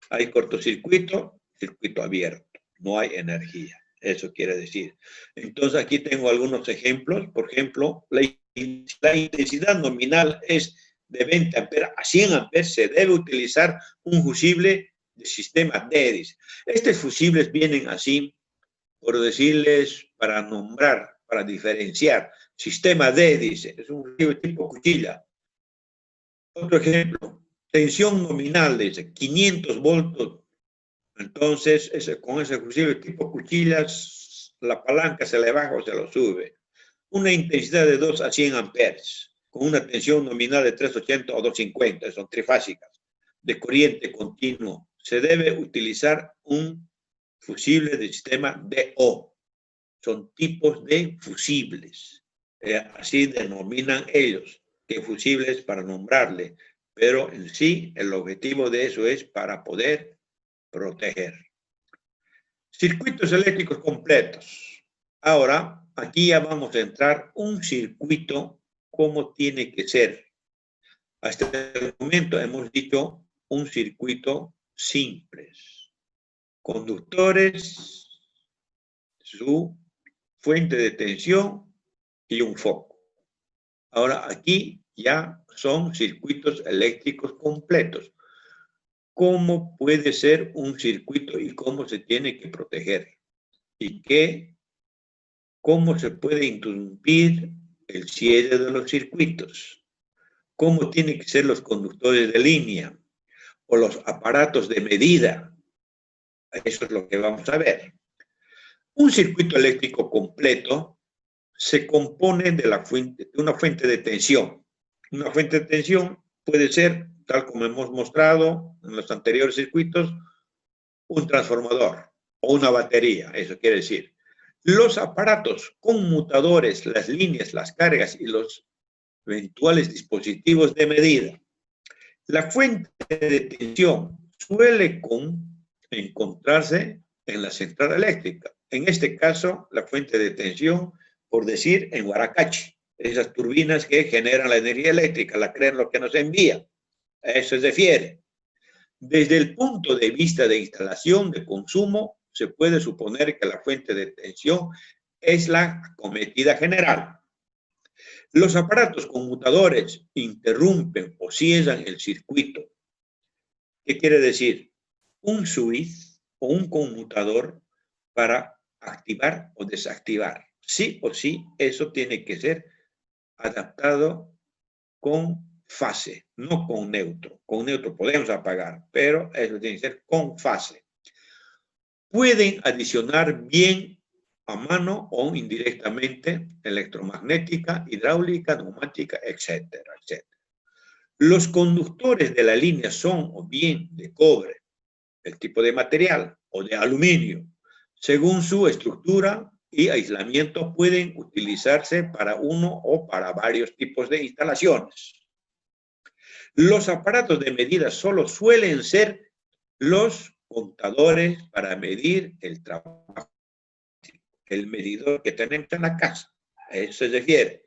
Hay cortocircuito, circuito abierto, no hay energía. Eso quiere decir. Entonces aquí tengo algunos ejemplos. Por ejemplo, la intensidad nominal es de 20 amperes a 100 amperes. Se debe utilizar un fusible de sistema DEDIS. Estos fusibles vienen así, por decirles, para nombrar, para diferenciar. Sistema DEDIS es un fusible tipo cuchilla. Otro ejemplo, tensión nominal de 500 voltios. Entonces, con ese fusible tipo cuchillas, la palanca se le baja o se lo sube. Una intensidad de 2 a 100 amperes, con una tensión nominal de 380 o 250, son trifásicas, de corriente continuo. Se debe utilizar un fusible de sistema DO. Son tipos de fusibles. Así denominan ellos, que fusibles para nombrarle. Pero en sí, el objetivo de eso es para poder proteger. Circuitos eléctricos completos. Ahora, aquí ya vamos a entrar un circuito, cómo tiene que ser. Hasta el momento hemos dicho un circuito simples. Conductores, su fuente de tensión y un foco. Ahora aquí ya son circuitos eléctricos completos. ¿Cómo puede ser un circuito y cómo se tiene que proteger? Y cómo se puede interrumpir el cierre de los circuitos. Cómo tienen que ser los conductores de línea o los aparatos de medida. Eso es lo que vamos a ver. Un circuito eléctrico completo se compone de una fuente de tensión. Una fuente de tensión puede ser tal como hemos mostrado en los anteriores circuitos, un transformador o una batería, eso quiere decir. Los aparatos conmutadores, las líneas, las cargas y los eventuales dispositivos de medida. La fuente de tensión suele encontrarse en la central eléctrica. En este caso, la fuente de tensión, por decir, en Huaracachi. Esas turbinas que generan la energía eléctrica, la crean lo que nos envía. A eso se refiere. Desde el punto de vista de instalación de consumo, se puede suponer que la fuente de tensión es la acometida general. Los aparatos conmutadores interrumpen o cierran el circuito. ¿Qué quiere decir? Un switch o un conmutador para activar o desactivar. Sí o sí, eso tiene que ser adaptado con fase, no con neutro. Con neutro podemos apagar, pero eso tiene que ser con fase. Pueden adicionar bien a mano o indirectamente electromagnética, hidráulica, neumática, etcétera, etcétera. Los conductores de la línea son o bien de cobre, el tipo de material, o de aluminio. Según su estructura y aislamiento, pueden utilizarse para uno o para varios tipos de instalaciones. Los aparatos de medida solo suelen ser los contadores para medir el trabajo, el medidor que tenemos en la casa. A eso se refiere.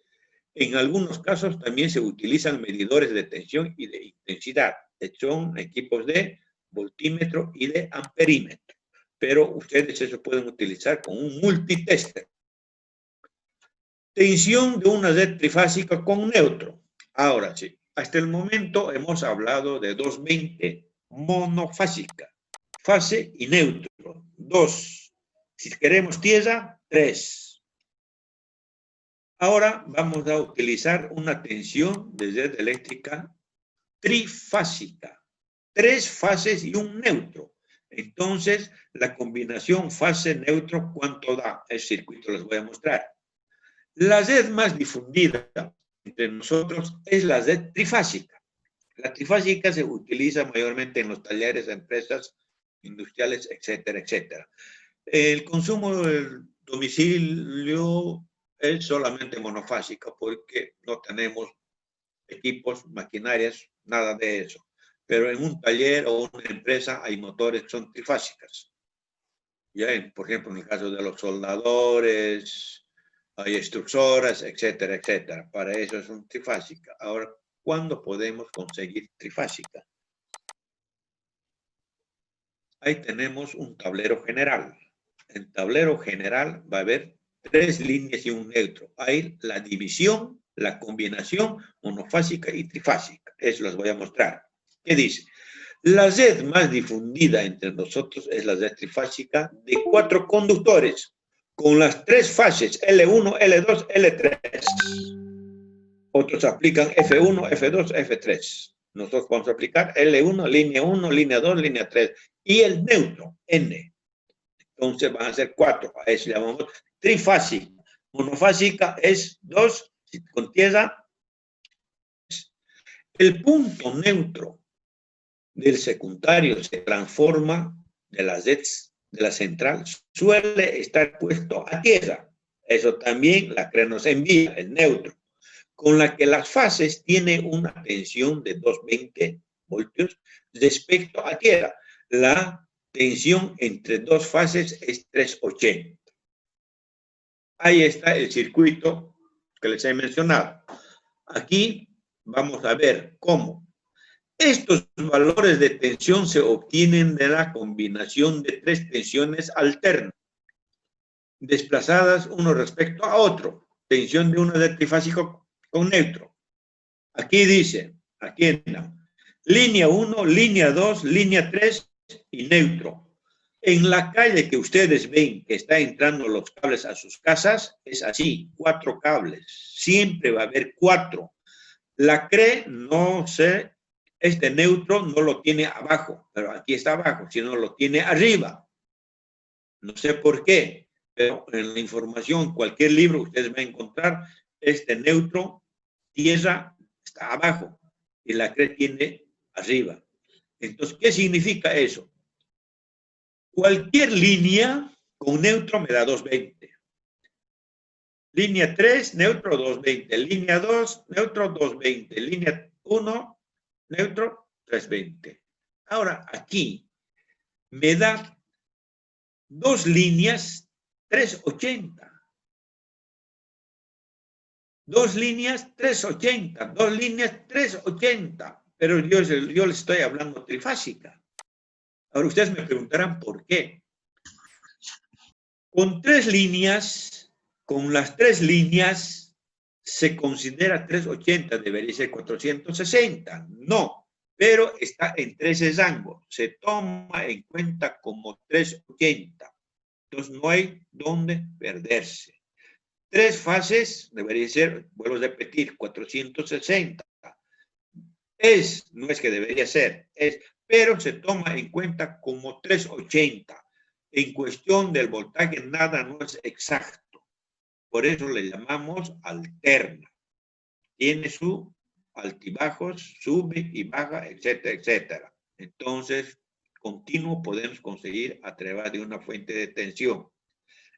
En algunos casos también se utilizan medidores de tensión y de intensidad. Son equipos de voltímetro y de amperímetro. Pero ustedes eso pueden utilizar con un multitester. Tensión de una red trifásica con neutro. Ahora sí, hasta el momento hemos hablado de 220 monofásica. Fase y neutro. 2. Si queremos tierra, 3. Ahora vamos a utilizar una tensión de red eléctrica trifásica. 3 fases y un neutro. Entonces, la combinación fase-neutro, ¿cuánto da? El circuito les voy a mostrar. La red más difundida entre nosotros es la red trifásica. La trifásica se utiliza mayormente en los talleres, empresas industriales, etcétera, etcétera. El consumo del domicilio es solamente monofásica porque no tenemos equipos, maquinarias, nada de eso. Pero en un taller o una empresa hay motores que son trifásicas. Ya, por ejemplo, en el caso de los soldadores, hay extrusoras, etcétera, etcétera. Para eso es un trifásica. Ahora, ¿cuándo podemos conseguir trifásica? Ahí tenemos un tablero general. En tablero general va a haber 3 líneas y un neutro. Hay la división, la combinación monofásica y trifásica. Eso les voy a mostrar. ¿Qué dice? La red más difundida entre nosotros es la red trifásica de 4 conductores, con las 3 fases L1, L2, L3. Otros aplican F1, F2, F3. Nosotros vamos a aplicar L1, línea 1, línea 2, línea 3. Y el neutro, N. Entonces van a ser 4. A eso llamamos trifásica. Monofásica es 2, con tierra. El punto neutro del secundario se transforma de las redes de la central, suele estar puesto a tierra. Eso también la CRE nos envía, el neutro, con la que las fases tienen una tensión de 220 voltios respecto a tierra. La tensión entre 2 fases es 380. Ahí está el circuito que les he mencionado. Aquí vamos a ver cómo estos valores de tensión se obtienen de la combinación de 3 tensiones alternas, desplazadas uno respecto a otro. Tensión de una red trifásica con neutro. Aquí dice, aquí entra, línea 1, línea 2, línea 3 y neutro. En la calle que ustedes ven que está entrando los cables a sus casas, es así, 4 cables. Siempre va a haber 4. La CRE no se... Este neutro no lo tiene abajo, pero aquí está abajo, sino lo tiene arriba. No sé por qué, pero en la información, cualquier libro ustedes van a encontrar, este neutro, tierra, está abajo, y la CRE tiene arriba. Entonces, ¿qué significa eso? Cualquier línea con neutro me da 220. Línea 3, neutro 220. Línea 2, neutro 220. Línea 1, neutro 320. Ahora, aquí me da dos líneas 380. Dos líneas 380. Dos líneas 380. Pero yo les estoy hablando trifásica. Ahora ustedes me preguntarán por qué. Con tres líneas, con las tres líneas, se considera 380, debería ser 460. No, pero está en tres rangos. Se toma en cuenta como 380. Entonces no hay dónde perderse. Tres fases, debería ser, vuelvo a repetir, 460. No es que debería ser, pero se toma en cuenta como 380. En cuestión del voltaje, nada no es exacto. Por eso le llamamos alterna. Tiene sus altibajos, sube y baja, etcétera, etcétera. Entonces, continuo podemos conseguir a través de una fuente de tensión.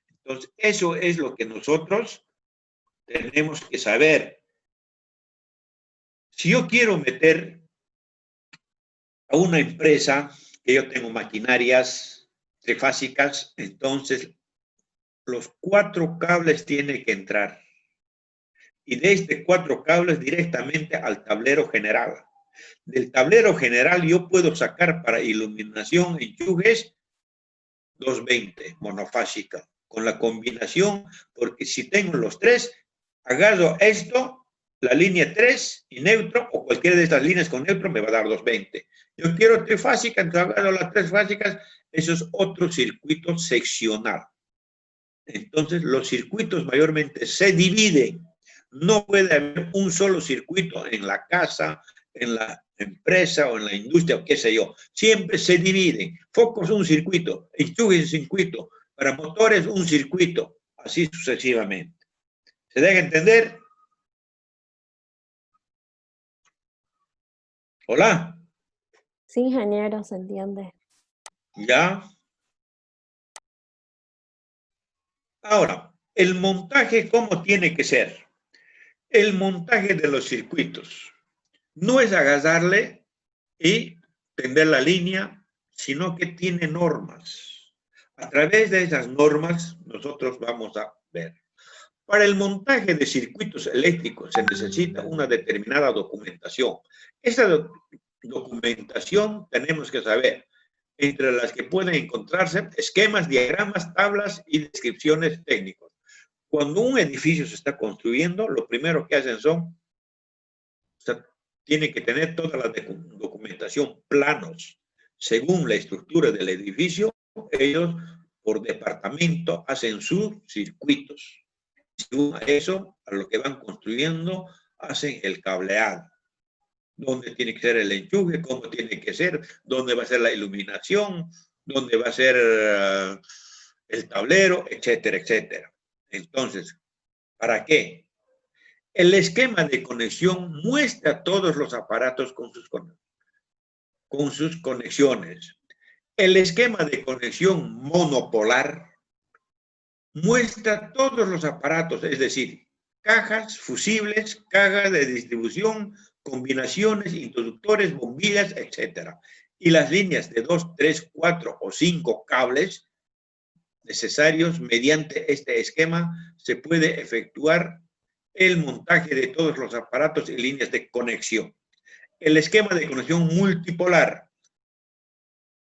Entonces, eso es lo que nosotros tenemos que saber. Si yo quiero meter a una empresa, que yo tengo maquinarias trifásicas, entonces los 4 cables tienen que entrar. Y de este 4 cables directamente al tablero general. Del tablero general yo puedo sacar para iluminación enchufes 220 monofásica. Con la combinación, porque si tengo los 3, agarro esto, la línea 3 y neutro, o cualquiera de estas líneas con neutro me va a dar 220. Yo quiero trifásica, entonces agarro las 3 fásicas, eso es otro circuito seccional. Entonces los circuitos mayormente se dividen. No puede haber un solo circuito en la casa, en la empresa o en la industria o qué sé yo. Siempre se dividen. Focos un circuito, enchufes un circuito, para motores un circuito, así sucesivamente. ¿Se deja entender? Hola. Sí, ingeniero, se entiende. ¿Ya? Ahora, el montaje, ¿cómo tiene que ser? El montaje de los circuitos no es agarrarle y tender la línea, sino que tiene normas. A través de esas normas, nosotros vamos a ver. Para el montaje de circuitos eléctricos se necesita una determinada documentación. Esa documentación tenemos que saber, entre las que pueden encontrarse esquemas, diagramas, tablas y descripciones técnicas. Cuando un edificio se está construyendo, lo primero que hacen tiene que tener toda la documentación, planos. Según la estructura del edificio, ellos por departamento hacen sus circuitos. Según eso, a lo que van construyendo, hacen el cableado. Dónde tiene que ser el enchufe, cómo tiene que ser, dónde va a ser la iluminación, dónde va a ser el tablero, etcétera, etcétera. Entonces, ¿para qué? El esquema de conexión muestra todos los aparatos con sus conexiones. El esquema de conexión monopolar muestra todos los aparatos, es decir, cajas, fusibles, cajas de distribución, combinaciones, introductores, bombillas, etc. Y las líneas de 2, 3, 4 o 5 cables necesarios mediante este esquema se puede efectuar el montaje de todos los aparatos y líneas de conexión. El esquema de conexión multipolar,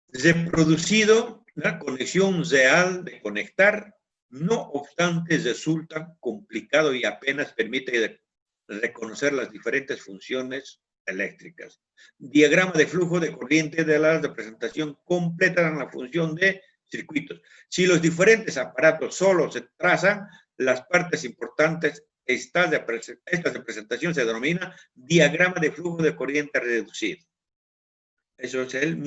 reproducido, la conexión real de conectar, no obstante resulta complicado y apenas permite reconocer las diferentes funciones eléctricas. Diagrama de flujo de corriente de la representación completa la función de circuitos. Si los diferentes aparatos solo se trazan, las partes importantes, esta representación se denomina diagrama de flujo de corriente reducido. Eso es el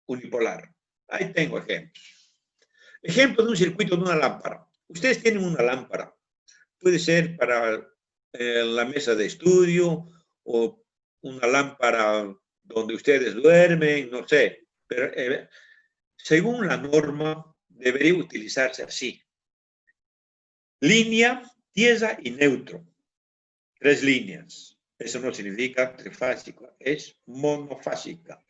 unipolar. Ahí tengo ejemplos. Ejemplo de un circuito de una lámpara. Ustedes tienen una lámpara. Puede ser para la mesa de estudio o una lámpara donde ustedes duermen, no sé, pero según la norma debería utilizarse así. Línea, tierra y neutro. 3 líneas. Eso no significa trifásica, es monofásica.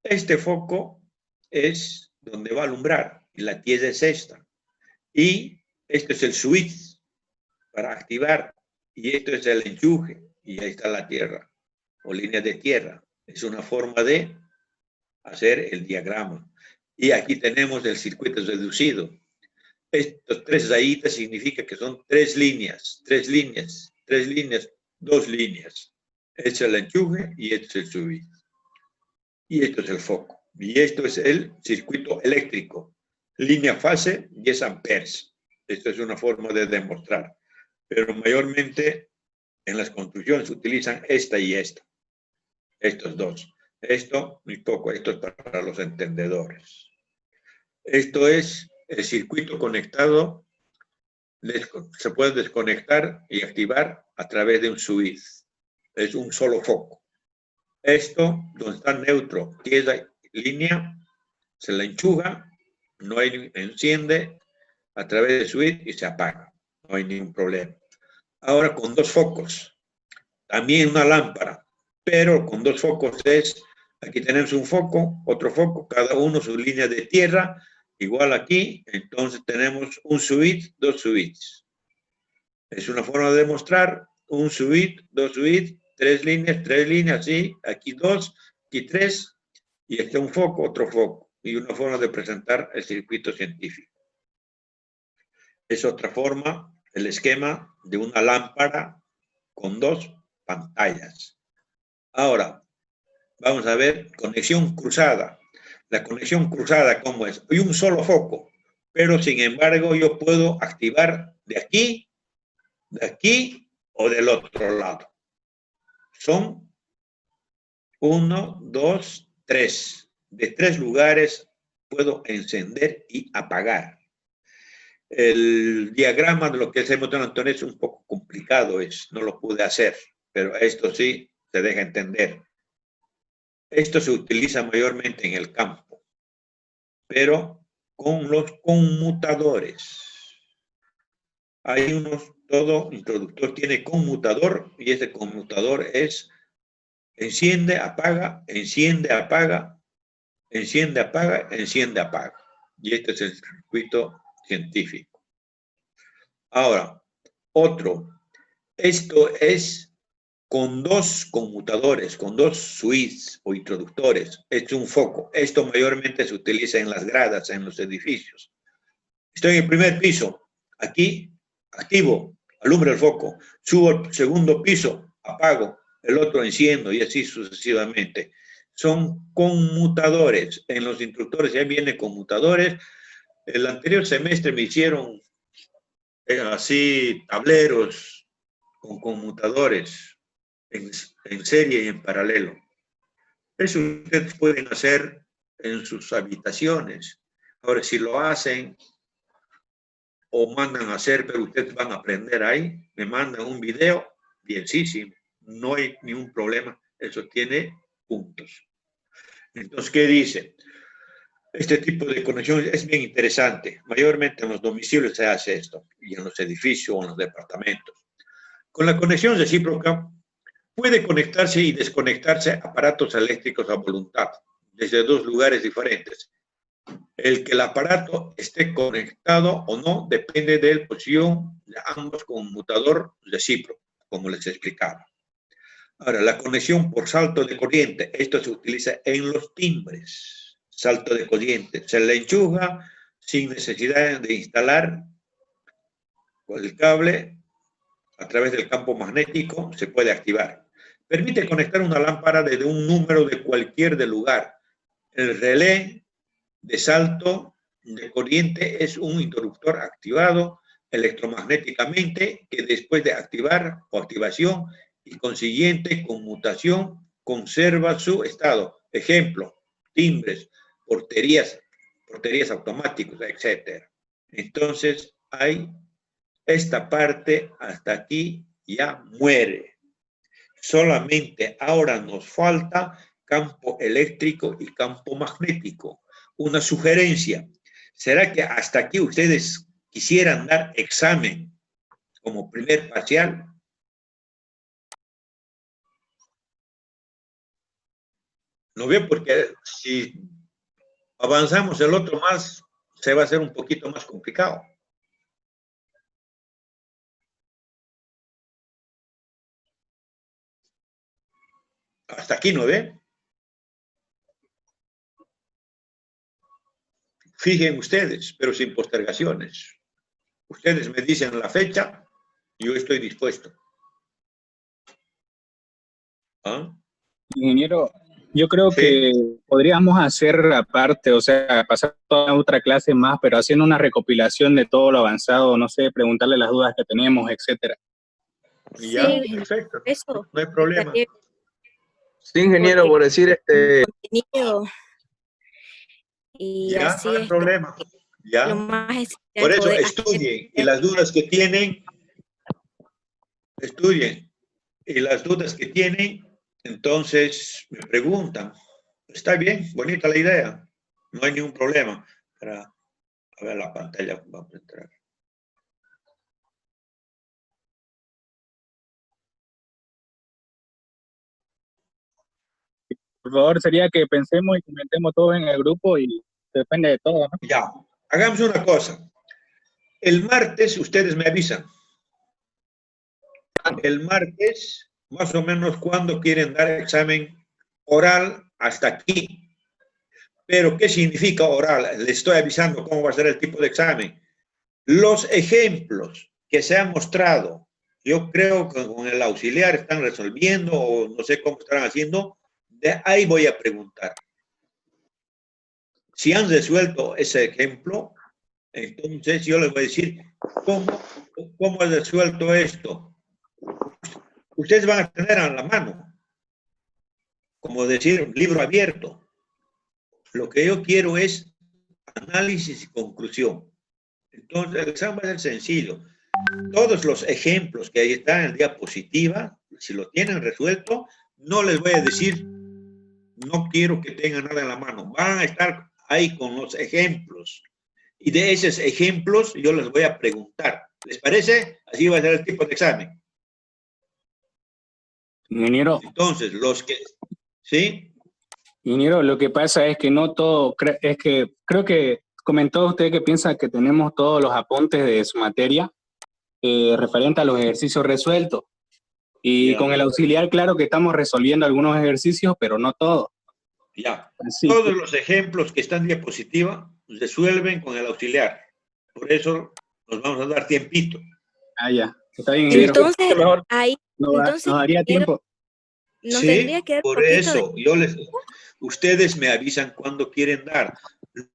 Este foco es donde va a alumbrar y la tierra es esta. Y esto es el switch para activar y esto es el enchufe y ahí está la tierra o línea de tierra. Es una forma de hacer el diagrama. Y aquí tenemos el circuito reducido. Estos 3 rayitas significa que son 3 líneas, 2 líneas. Este es el enchufe y este es el switch. Y esto es el foco. Y esto es el circuito eléctrico. Línea fase, 10 amperes. Esta es una forma de demostrar. Pero mayormente en las construcciones se utilizan esta y esta. Estos dos. Esto, muy poco. Esto es para los entendedores. Esto es el circuito conectado. Se puede desconectar y activar a través de un switch. Es un solo foco. Esto, donde está neutro, tierra, línea, se la enchuga, no hay, enciende a través del switch y se apaga. No hay ningún problema. Ahora con 2 focos, también una lámpara, pero con 2 focos es, aquí tenemos un foco, otro foco, cada uno su línea de tierra, igual aquí, entonces tenemos un switch, 2 switches. Es una forma de demostrar un switch, 2 switches, 3 líneas, sí, aquí 2, aquí 3, y este un foco, otro foco, y una forma de presentar el circuito científico. Es otra forma, el esquema de una lámpara con 2 pantallas. Ahora, vamos a ver conexión cruzada. La conexión cruzada, ¿cómo es? Hay un solo foco, pero sin embargo yo puedo activar de aquí o del otro lado. Son 1, 2, 3. De 3 lugares puedo encender y apagar. El diagrama de lo que es el botón Antonio es un poco complicado, no lo pude hacer, pero esto sí se deja entender. Esto se utiliza mayormente en el campo, pero con los conmutadores. Hay todo introductor tiene conmutador y ese conmutador es enciende, apaga, enciende, apaga, enciende, apaga, enciende, apaga. Y este es el circuito científico. Ahora, esto es con 2 conmutadores, con 2 switches o introductores. Es un foco. Esto mayormente se utiliza en las gradas, en los edificios. Estoy en el primer piso. Aquí, activo, alumbra el foco. Subo al segundo piso, apago. El otro enciendo y así sucesivamente. Son conmutadores. En los instructores ya vienen conmutadores. El anterior semestre me hicieron así tableros con conmutadores en serie y en paralelo. Eso ustedes pueden hacer en sus habitaciones. Ahora, si lo hacen o mandan a hacer, pero ustedes van a aprender ahí, me mandan un video, bienísimo, no hay ningún problema, eso tiene puntos. Entonces, ¿qué dice? Este tipo de conexión es bien interesante. Mayormente en los domicilios se hace esto, y en los edificios o en los departamentos. Con la conexión recíproca, puede conectarse y desconectarse aparatos eléctricos a voluntad, desde 2 lugares diferentes. El que el aparato esté conectado o no depende de la posición de ambos conmutador recíproco, como les explicaba. Ahora, la conexión por salto de corriente, esto se utiliza en los timbres. Salto de corriente, se le enchufa sin necesidad de instalar el cable a través del campo magnético, se puede activar. Permite conectar una lámpara desde un número de cualquier lugar. El relé de salto de corriente es un interruptor activado electromagnéticamente que después de activar o activación y consiguiente conmutación conserva su estado. Ejemplo, timbres, porterías automáticas, etc. Entonces, hay esta parte hasta aquí ya muere. Solamente ahora nos falta campo eléctrico y campo magnético. Una sugerencia. ¿Será que hasta aquí ustedes quisieran dar examen como primer parcial? ¿No ve? Porque si avanzamos el otro más, se va a hacer un poquito más complicado. Hasta aquí, ¿no ve? Fijen ustedes, pero sin postergaciones. Ustedes me dicen la fecha, yo estoy dispuesto. ¿Ah? Ingeniero, yo creo Sí. que podríamos hacer aparte, o sea, pasar toda otra clase más, pero haciendo una recopilación de todo lo avanzado, no sé, preguntarle las dudas que tenemos, etcétera. Ya, Sí, perfecto. eso No hay problema. estaría Sí, ingeniero, porque por decir, contenido y Ya, no así hay es problema. lo Ya. más Por esencial eso poder estudien y hacer. las dudas que tienen, estudien y las dudas que tienen, entonces me preguntan. Está bien, bonita la idea. No hay ningún problema. A ver la pantalla, vamos a entrar. Por favor, sería que pensemos y comentemos todo en el grupo y depende de todo, ¿no? Ya, hagamos una cosa. El martes ustedes me avisan. El martes, más o menos, cuando quieren dar examen oral hasta aquí. Pero, ¿qué significa oral? Les estoy avisando cómo va a ser el tipo de examen. Los ejemplos que se han mostrado, yo creo que con el auxiliar están resolviendo o no sé cómo estarán haciendo, de ahí voy a preguntar. Si han resuelto ese ejemplo, entonces yo les voy a decir, ¿cómo has resuelto esto? Ustedes van a tener a la mano, como decir, un libro abierto. Lo que yo quiero es análisis y conclusión. Entonces, el examen va a ser sencillo. Todos los ejemplos que ahí están en diapositiva, si lo tienen resuelto, no les voy a decir, no quiero que tengan nada en la mano. Van a estar ahí con los ejemplos. Y de esos ejemplos yo les voy a preguntar. ¿Les parece? Así va a ser el tipo de examen. Ingeniero, Entonces, los que... ¿Sí? ingeniero, lo que pasa es que no todo, es que creo que comentó usted que piensa que tenemos todos los apuntes de su materia referente a los ejercicios resueltos. Y Ya. con el auxiliar, claro que estamos resolviendo algunos ejercicios, pero no todos. Ya. Así Todos que, los ejemplos que están en diapositiva resuelven con el auxiliar. Por eso nos vamos a dar tiempito. ya, está bien, ingeniero. Entonces, mejor. ahí, Nos daría ingeniero, tiempo. nos tendría Sí, que dar un por poquito de eso, ustedes me avisan cuando quieren dar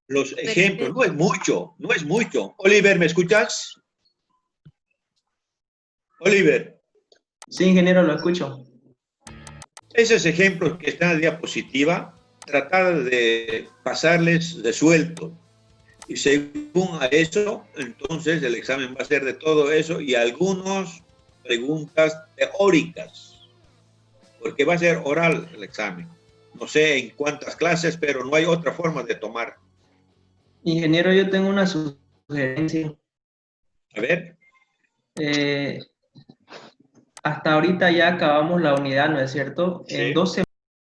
los ejemplos. No es mucho, no es mucho. Oliver, ¿me escuchas? Oliver, Sí, ingeniero, lo escucho. esos ejemplos que están en la diapositiva, tratar de pasarles resuelto. Y según a eso, entonces el examen va a ser de todo eso y algunas preguntas teóricas, porque va a ser oral el examen. No sé en cuántas clases, pero no hay otra forma de tomar. Ingeniero, yo tengo una sugerencia. A ver. Hasta ahorita ya acabamos la unidad, ¿no es cierto? Sí. En 12